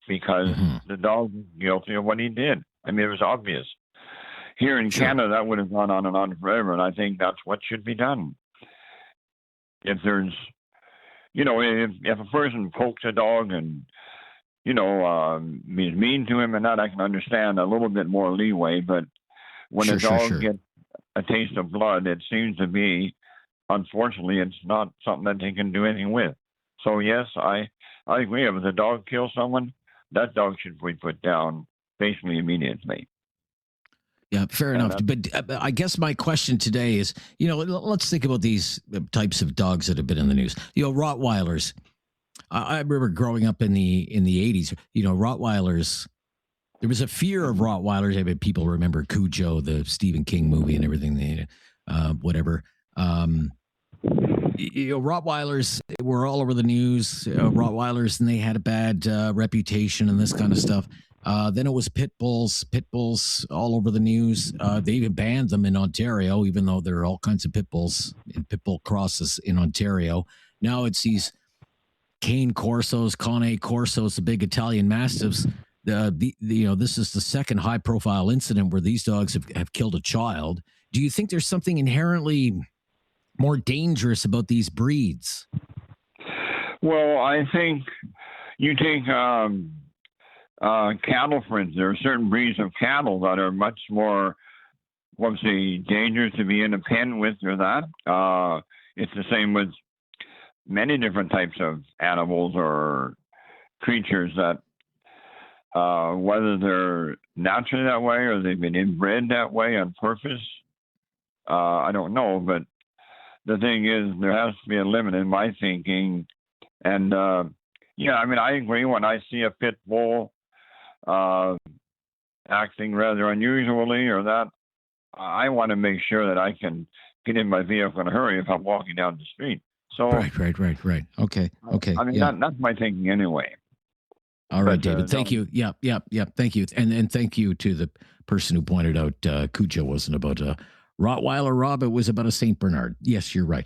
because the dog was guilty of what he did. I mean, it was obvious. Here in Canada, that would have gone on and on forever, and I think that's what should be done. If there's, if a person pokes a dog and, is mean to him and that, I can understand a little bit more leeway, but when a dog gets a taste of blood, it seems to be, unfortunately, it's not something that they can do anything with. So, yes, I agree. If the dog kills someone, that dog should be put down basically immediately. Yeah, fair enough. But I guess my question today is, let's think about these types of dogs that have been in the news. Rottweilers. I remember growing up in the 80s, Rottweilers. There was a fear of Rottweilers. I mean, people remember Cujo, the Stephen King movie and everything, whatever. Rottweilers were all over the news, Rottweilers, and they had a bad reputation and this kind of stuff. Then it was pit bulls all over the news. They even banned them in Ontario, even though there are all kinds of pit bulls and pit bull crosses in Ontario. Now it's these Cane Corsos, Cane Corsos, the big Italian Mastiffs. This is the second high-profile incident where these dogs have killed a child. Do you think there's something inherently more dangerous about these breeds? Well, I think you take cattle, for instance. There are certain breeds of cattle that are much more, dangerous to be in a pen with or that. It's the same with many different types of animals or creatures that, whether they're naturally that way or they've been inbred that way on purpose, I don't know. But the thing is, there has to be a limit in my thinking. And, I agree when I see a pit bull acting rather unusually or that, I want to make sure that I can get in my vehicle in a hurry if I'm walking down the street. So right. Okay. That's my thinking anyway. All right, David. Thank you. Yeah. Thank you. And thank you to the person who pointed out Cujo wasn't about a Rottweiler, Rob. It was about a St. Bernard. Yes, you're right.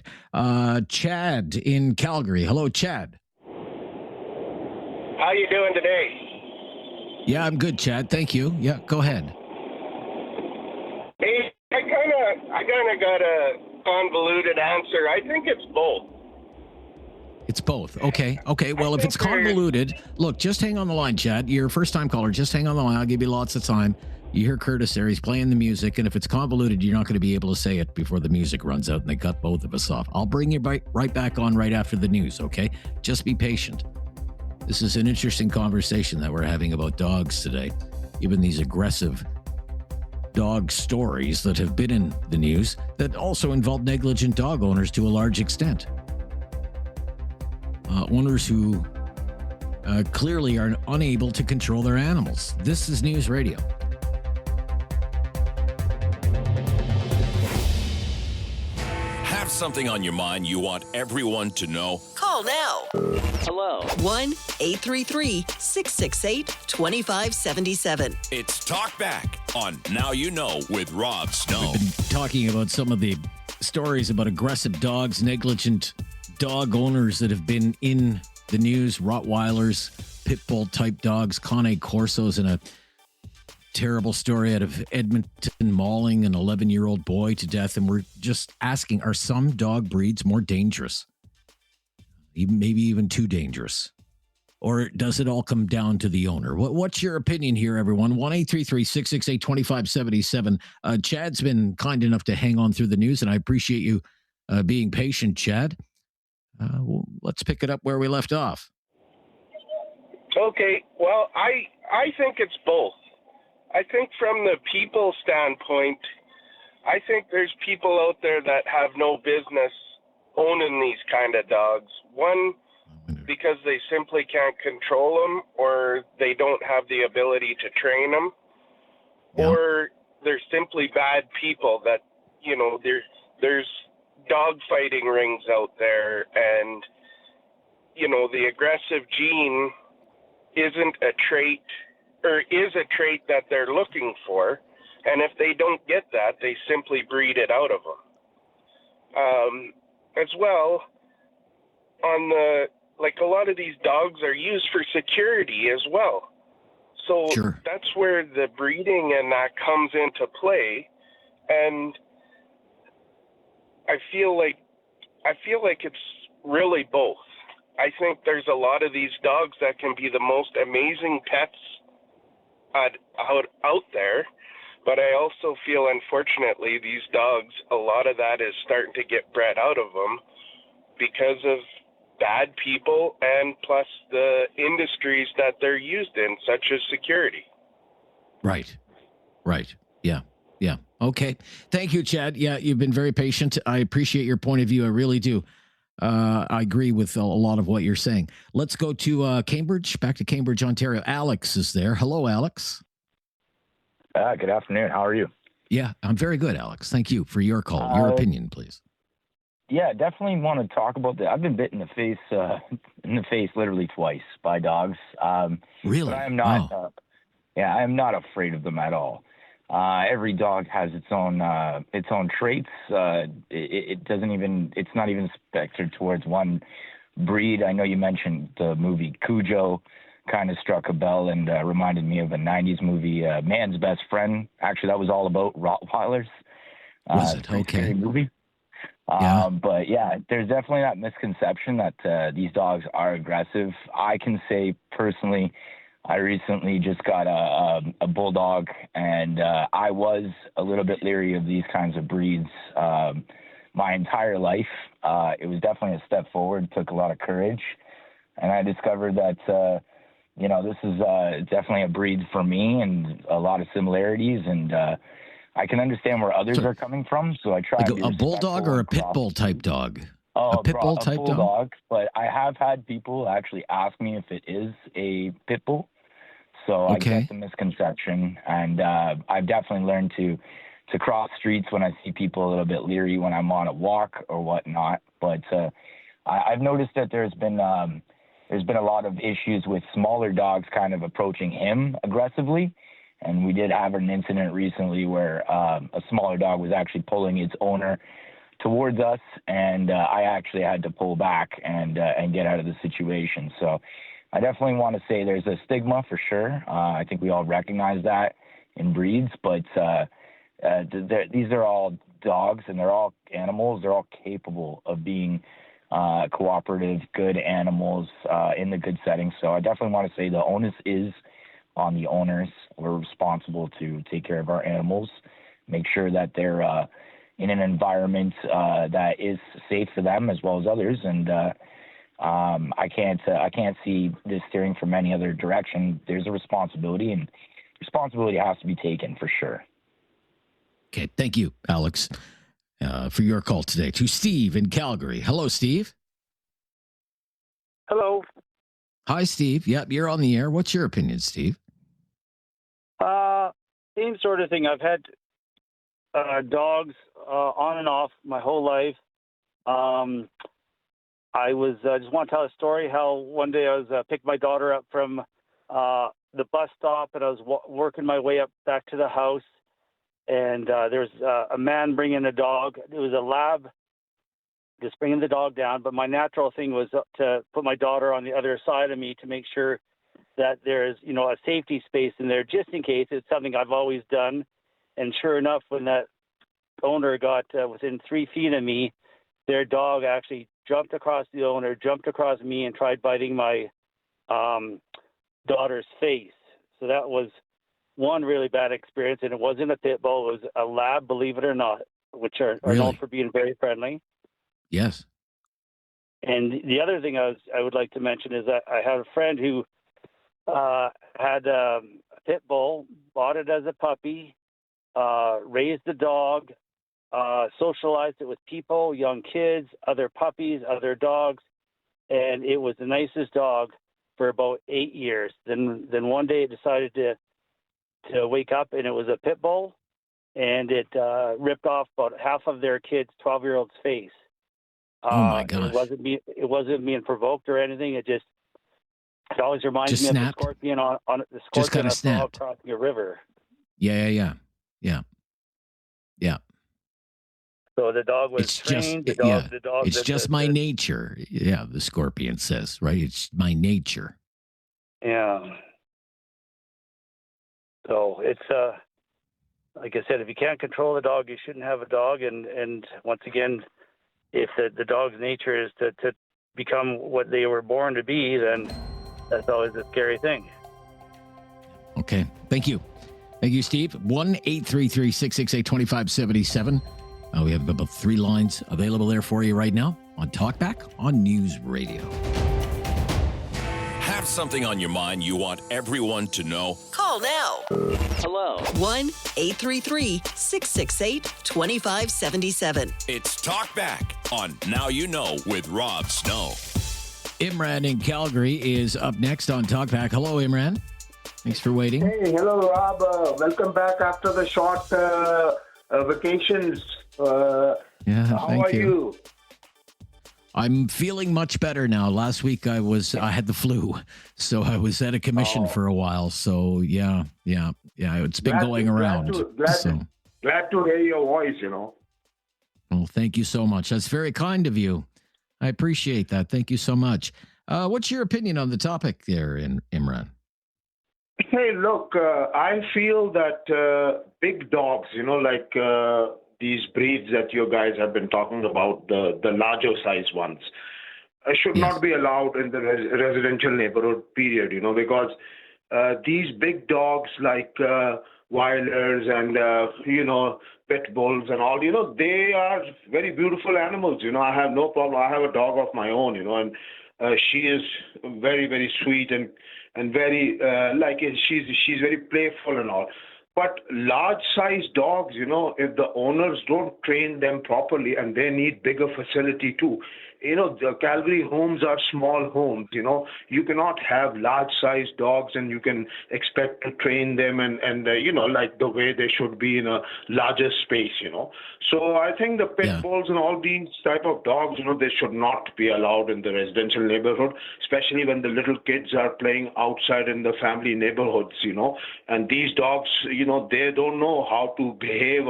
Chad in Calgary. Hello, Chad. How you doing today? Yeah, I'm good, Chad. Thank you. Yeah, go ahead. Hey, I kind of got a convoluted answer. I think it's both. It's both. Okay. Well, if it's convoluted, look, just hang on the line, Chad. You're a first-time caller. Just hang on the line. I'll give you lots of time. You hear Curtis there. He's playing the music. And if it's convoluted, you're not going to be able to say it before the music runs out and they cut both of us off. I'll bring you right back on right after the news, okay? Just be patient. This is an interesting conversation that we're having about dogs today, given these aggressive dog stories that have been in the news that also involve negligent dog owners to a large extent. Owners who clearly are unable to control their animals. This is News Radio. Have something on your mind you want everyone to know? Call now. Hello. 1-833-668-2577. It's Talkback on Now You Know with Rob Snow. We've been talking about some of the stories about aggressive dogs, negligent dog owners that have been in the news, Rottweilers, pit bull type dogs, Cane Corsos, and a terrible story out of Edmonton mauling an 11-year-old boy to death. And we're just asking, are some dog breeds more dangerous? Maybe even too dangerous? Or does it all come down to the owner? What's your opinion here, everyone? 1-833-668-2577. Chad's been kind enough to hang on through the news, and I appreciate you being patient, Chad. Let's pick it up where we left off. Okay, well, I think it's both. I think from the people standpoint, I think there's people out there that have no business owning these kind of dogs. One, because they simply can't control them, or they don't have the ability to train them, or they're simply bad people that, you know, there's dog fighting rings out there, and, you know, the aggressive gene isn't a trait, or is a trait that they're looking for, and if they don't get that, they simply breed it out of them. As well, on the, like, a lot of these dogs are used for security as well. So that's where the breeding and that comes into play, and I feel like it's really both. I think there's a lot of these dogs that can be the most amazing pets out there, but I also feel, unfortunately, these dogs, a lot of that is starting to get bred out of them because of bad people and plus the industries that they're used in, such as security. Right. Yeah. Okay. Thank you, Chad. Yeah, you've been very patient. I appreciate your point of view. I really do. I agree with a lot of what you're saying. Let's go to Cambridge, back to Cambridge, Ontario. Alex is there. Hello, Alex. Good afternoon. How are you? Yeah, I'm very good, Alex. Thank you for your call. Your opinion, please. Yeah, definitely want to talk about that. I've been bit in the face literally twice by dogs. Really? But I am not. I am not afraid of them at all. Every dog has its own traits. It doesn't even. It's not even spectred towards one breed. I know you mentioned the movie Cujo. Kind of struck a bell and reminded me of a 90s movie, Man's Best Friend. Actually, that was all about Rottweilers. Was it? Okay. Movie. But yeah, there's definitely that misconception that these dogs are aggressive. I can say personally, I recently just got a bulldog, and I was a little bit leery of these kinds of breeds my entire life. It was definitely a step forward. It took a lot of courage, and I discovered that this is definitely a breed for me, and a lot of similarities, and I can understand where others are coming from, so I try like to be a bulldog or a pit bull type dog? Oh, a pit bull type dog? But I have had people actually ask me if it is a pit bull, so I get the misconception, and I've definitely learned to cross streets when I see people a little bit leery when I'm on a walk or whatnot. But I've noticed that there's been a lot of issues with smaller dogs kind of approaching him aggressively. And we did have an incident recently where a smaller dog was actually pulling its owner towards us, and I actually had to pull back and get out of the situation. So I definitely want to say there's a stigma for sure. I think we all recognize that in breeds, but these are all dogs, and they're all animals. They're all capable of being cooperative, good animals in the good setting. So I definitely want to say the onus is on the owners. We're responsible to take care of our animals, make sure that they're in an environment that is safe for them as well as others. And I can't see this steering from any other direction. There's a responsibility, and responsibility has to be taken for sure. Okay, thank you, Alex, for your call today. To Steve in Calgary. Hello, Steve. Hello. Hi, Steve. Yep, you're on the air. What's your opinion, Steve? Same sort of thing. I've had dogs on and off my whole life. I was just want to tell a story how one day I was picked my daughter up from the bus stop, and I was working my way up back to the house, and there was a man bringing a dog. It was a lab, just bringing the dog down, but my natural thing was to put my daughter on the other side of me to make sure that there's, a safety space in there just in case. It's something I've always done. And sure enough, when that owner got within 3 feet of me, their dog actually jumped across the owner, jumped across me, and tried biting my daughter's face. So that was one really bad experience, and it wasn't a pit bull. It was a lab, believe it or not, which are known for being very friendly. Yes. And the other thing I would like to mention is that I have a friend who had a pit bull, bought it as a puppy, raised the dog, socialized it with people, young kids, other puppies, other dogs, and it was the nicest dog for about 8 years. Then one day it decided to wake up, and it was a pit bull, and it ripped off about half of their kid's 12-year-old's face. Oh my gosh! It wasn't being provoked or anything. It always reminds just me snapped. of the scorpion on the Just scorpion kind of snapped crossing a river. Yeah. So the dog was trained. The dog. It's just my nature. Yeah, the scorpion says, right? It's my nature. Yeah. So it's like I said, if you can't control the dog, you shouldn't have a dog. And once again, if the dog's nature is to become what they were born to be, then that's always a scary thing. Okay. Thank you, Steve. 1-833-668-2577. We have about 3 lines available there for you right now on Talkback on News Radio. Have something on your mind you want everyone to know? Call now. Hello. 1-833-668-2577. It's Talkback on Now You Know with Rob Snow. Imran in Calgary is up next on Talkback. Hello, Imran. Thanks for waiting. Hey, hello, Rob. Welcome back after the short vacations. How are you? I'm feeling much better now. Last week I had the flu, so I was at a commission for a while. So yeah. It's been going around. Glad to hear your voice. Well, thank you so much. That's very kind of you. I appreciate that. Thank you so much. What's your opinion on the topic there, Imran? Hey, look, I feel that big dogs, like these breeds that you guys have been talking about, the larger size ones, should not be allowed in the residential neighborhood, period, because these big dogs like Weilers and, pit bulls and all, they are very beautiful animals. I have no problem. I have a dog of my own, and she is very, very sweet and very, she's very playful and all. But large-sized dogs, if the owners don't train them properly, and they need bigger facility too. The Calgary homes are small homes, You cannot have large-sized dogs and you can expect to train them and like the way they should be in a larger space, So I think the pit bulls and all these type of dogs, they should not be allowed in the residential neighborhood, especially when the little kids are playing outside in the family neighborhoods, And these dogs, they don't know how to behave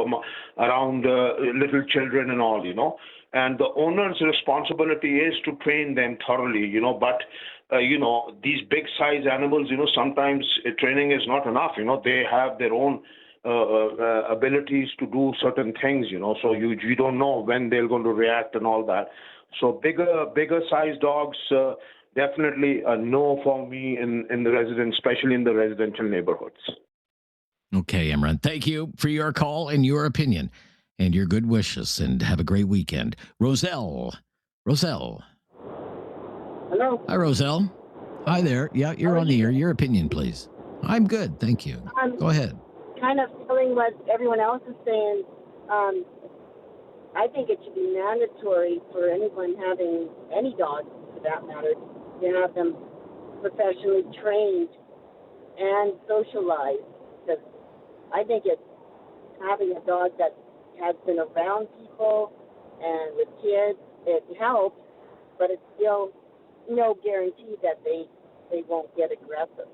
around little children and all, And the owner's responsibility is to train them thoroughly, but, these big size animals, sometimes training is not enough, they have their own abilities to do certain things, so you don't know when they're going to react and all that. So bigger size dogs, definitely a no for me in the especially in the residential neighborhoods. Okay, Imran, thank you for your call and your opinion. And your good wishes, and have a great weekend. Roselle. Hello. Hi, Roselle. Hi there. Yeah, you're on the air. Your opinion, please. I'm good, thank you. Go ahead. Kind of feeling what everyone else is saying. I think it should be mandatory for anyone having any dog, for that matter, to have them professionally trained and socialized. Because I think it's having a dog that has been around people and with kids, it helps, but it's still no guarantee that they won't get aggressive.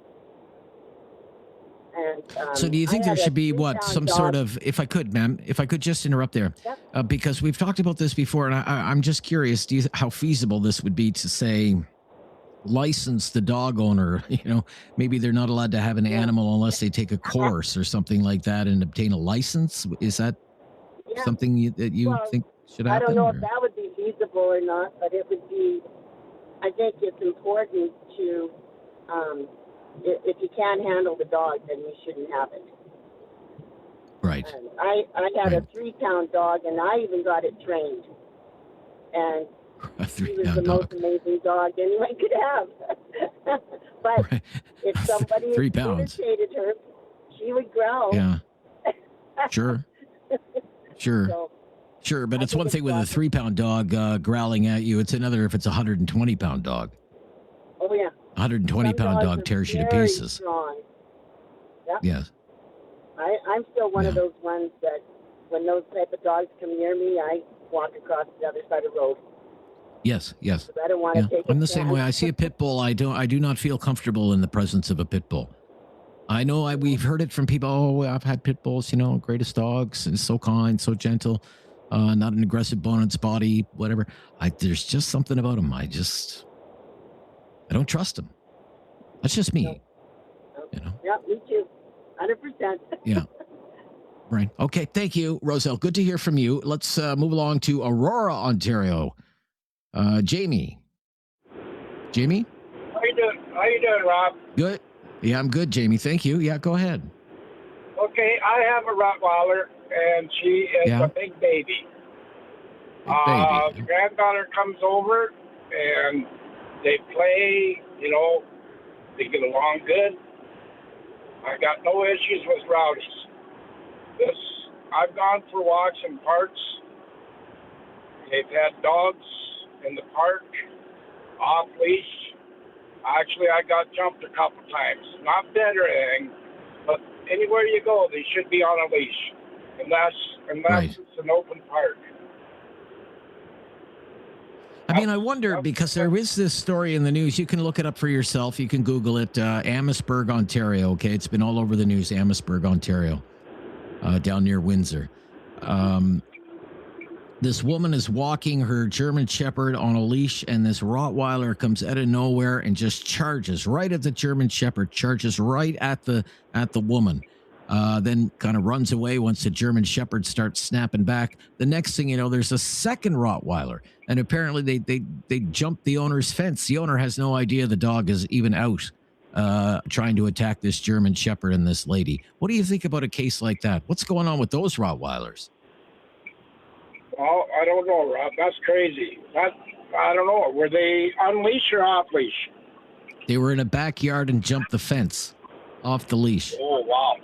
And so do you think there should be some sort of, if I could, ma'am, if I could just interrupt there, because we've talked about this before, and I'm just curious, how feasible this would be to say, license the dog owner, maybe they're not allowed to have an animal unless they take a course or something like that and obtain a license. Is that something that you think should happen? I don't know if that would be feasible or not, but it would be, I think it's important to, if you can't handle the dog, then you shouldn't have it. Right. And I had a 3-pound dog, and I even got it trained. and He was the most amazing dog anyone could have. But if somebody 3 pounds. irritated her, she would growl. Yeah. Sure. Sure. So, Sure, but it's one thing with a 3-pound dog growling at you. It's another if it's a 120-pound dog. oh yeah. 120-pound dog tears you to very pieces. Strong. Yep. Yes. I'm still one of those ones that when those type of dogs come near me, I walk across the other side of the road. Yes, yes. 'Cause I don't want to take I'm a the same way. I see a pit bull. I do not feel comfortable in the presence of a pit bull. I know we've heard it from people. Oh, I've had pit bulls, greatest dogs, and so kind, so gentle, not an aggressive bone in its body, whatever. There's just something about them. I don't trust them. That's just me. Yeah, me too. 100%. Yeah. Right. Okay. Thank you, Roselle. Good to hear from you. Let's move along to Aurora, Ontario. Jamie. Jamie? How you doing, Rob? Good. Yeah, I'm good, Jamie. Thank you. Yeah, go ahead. Okay, I have a Rottweiler, and she is a big baby. The granddaughter comes over, and they play, they get along good. I got no issues with rowdies. I've gone for walks in parks. They've had dogs in the park, off leash. Actually, I got jumped a couple times. Not bad or anything, but anywhere you go, they should be on a leash, unless it's an open park. I mean, I wonder, because there is this story in the news. You can look it up for yourself. You can Google it. Amherstburg, Ontario. Okay, it's been all over the news. Amherstburg, Ontario, down near Windsor. This woman is walking her German Shepherd on a leash, and this Rottweiler comes out of nowhere and just charges right at the German Shepherd, charges right at the woman. Then kind of runs away once the German Shepherd starts snapping back. The next thing you know, there's a second Rottweiler, and apparently they jumped the owner's fence. The owner has no idea the dog is even out trying to attack this German Shepherd and this lady. What do you think about a case like that? What's going on with those Rottweilers? Well, I don't know, Rob. That's crazy. I don't know. Were they on leash or off leash? They were in a backyard and jumped the fence off the leash. Oh, wow.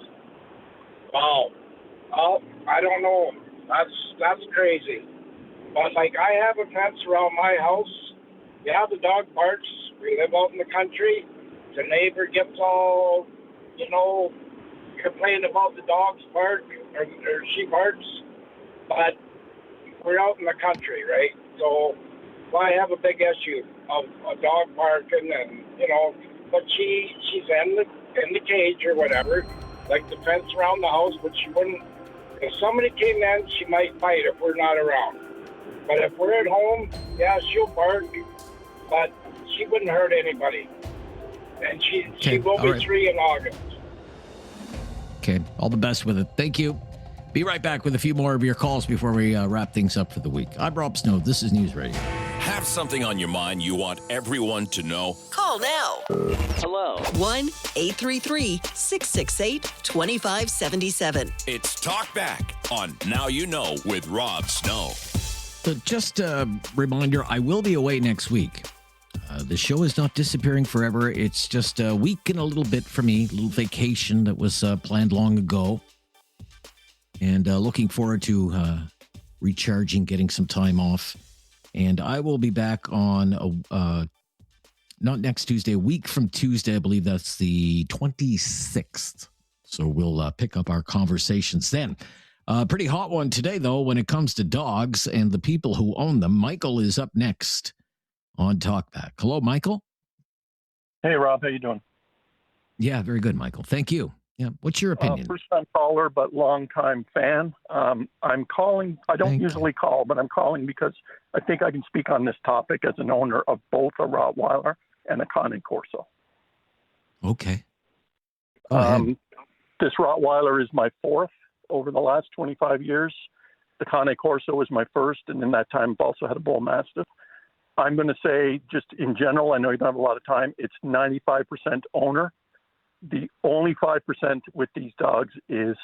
Wow. Oh, I don't know. That's crazy. But, I have a fence around my house. Yeah, the dog barks. We live out in the country. The neighbor gets all, complaining about the dog's bark, or she barks. But we're out in the country, right? So I have a big issue of a dog barking, and but she's in the cage or whatever, like the fence around the house. But she wouldn't. If somebody came in, she might bite if we're not around. But if we're at home, yeah, she'll bark, but she wouldn't hurt anybody. And she will be 3 in August. Okay, all the best with it. Thank you. Be right back with a few more of your calls before we wrap things up for the week. I'm Rob Snow. This is News Radio. Have something on your mind you want everyone to know? Call now. Hello. 1-833-668-2577. It's Talkback on Now You Know with Rob Snow. So just a reminder, I will be away next week. The show is not disappearing forever. It's just a week and a little bit for me, a little vacation that was planned long ago. And looking forward to recharging, getting some time off. And I will be back on, not next Tuesday, a week from Tuesday. I believe that's the 26th. So we'll pick up our conversations then. Pretty hot one today, though, when it comes to dogs and the people who own them. Michael is up next on Talkback. Hello, Michael. Hey, Rob. How you doing? Yeah, very good, Michael. Thank you. Yeah. What's your opinion? First-time caller, but long-time fan. I'm calling. I don't usually call, but I'm calling because I think I can speak on this topic as an owner of both a Rottweiler and a Cane Corso. Okay. This Rottweiler is my fourth over the last 25 years. The Cane Corso was my first, and in that time I've also had a Bull Mastiff. I'm going to say, just in general, I know you don't have a lot of time, it's 95% owner. The only 5% with these dogs is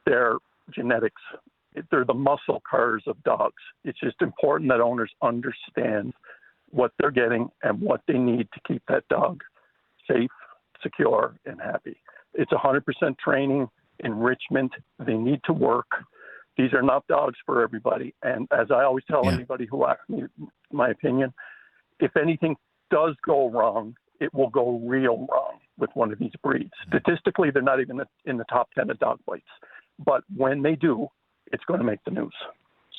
their genetics. they're the muscle cars of dogs. It's just important that owners understand what they're getting and what they need to keep that dog safe, secure, and happy. It's 100% training, enrichment. They need to work. These are not dogs for everybody. And as I always tell anybody who asks me my opinion, if anything does go wrong, it will go real wrong with one of these breeds. Statistically, they're not even in the top 10 of dog bites. But when they do, it's going to make the news.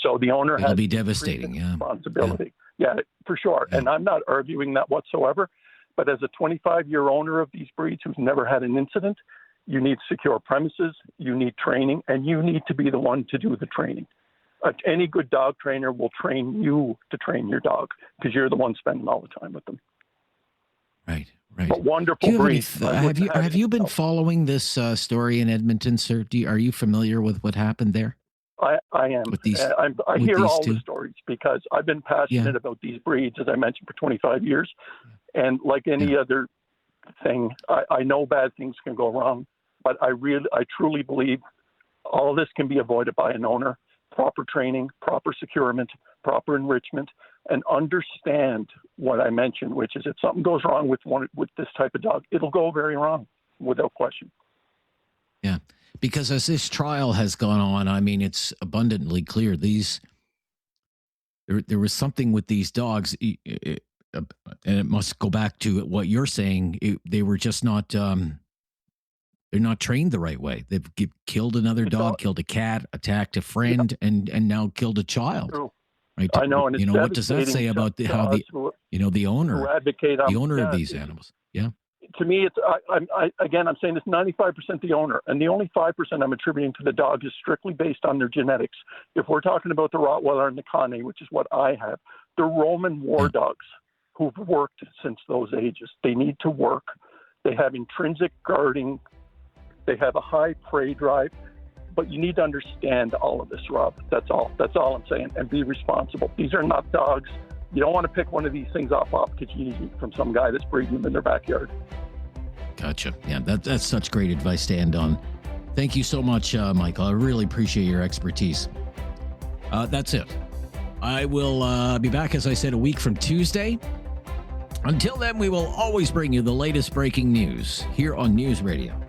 So the owner has be devastating. Responsibility. Yeah, for sure. Yeah. And I'm not arguing that whatsoever. But as a 25-year owner of these breeds who's never had an incident, you need secure premises, you need training, and you need to be the one to do the training. Any good dog trainer will train you to train your dog because you're the one spending all the time with them. Right. But wonderful breed. Have you been following this story in Edmonton, sir? Are you familiar with what happened there? I am. I hear all the stories because I've been passionate about these breeds, as I mentioned, for 25 years. And like any other thing, I know bad things can go wrong, but I truly believe all of this can be avoided by an owner. Proper training, proper securement, proper enrichment, and understand what I mentioned, which is if something goes wrong with this type of dog, it'll go very wrong without question. Yeah, because as this trial has gone on, I mean, it's abundantly clear there was something with these dogs, and it must go back to what you're saying. They were just not. They're not trained the right way. They've killed another dog, killed a cat, attacked a friend, and now killed a child. True. Right? I know, and what does that say about the owner of these animals? Yeah. To me, it's I'm saying it's 95% the owner, and the only 5% I'm attributing to the dog is strictly based on their genetics. If we're talking about the Rottweiler and the Conne, which is what I have, they're Roman war dogs who've worked since those ages. They need to work. They have intrinsic guarding. They have a high prey drive, but you need to understand all of this, Rob. That's all I'm saying, and be responsible. These are not dogs. You don't want to pick one of these things off Kijiji from some guy that's breeding them in their backyard. Gotcha. Yeah, that's such great advice to end on. Thank you so much, Michael. I really appreciate your expertise. That's it. I will be back, as I said, a week from Tuesday. Until then, we will always bring you the latest breaking news here on News Radio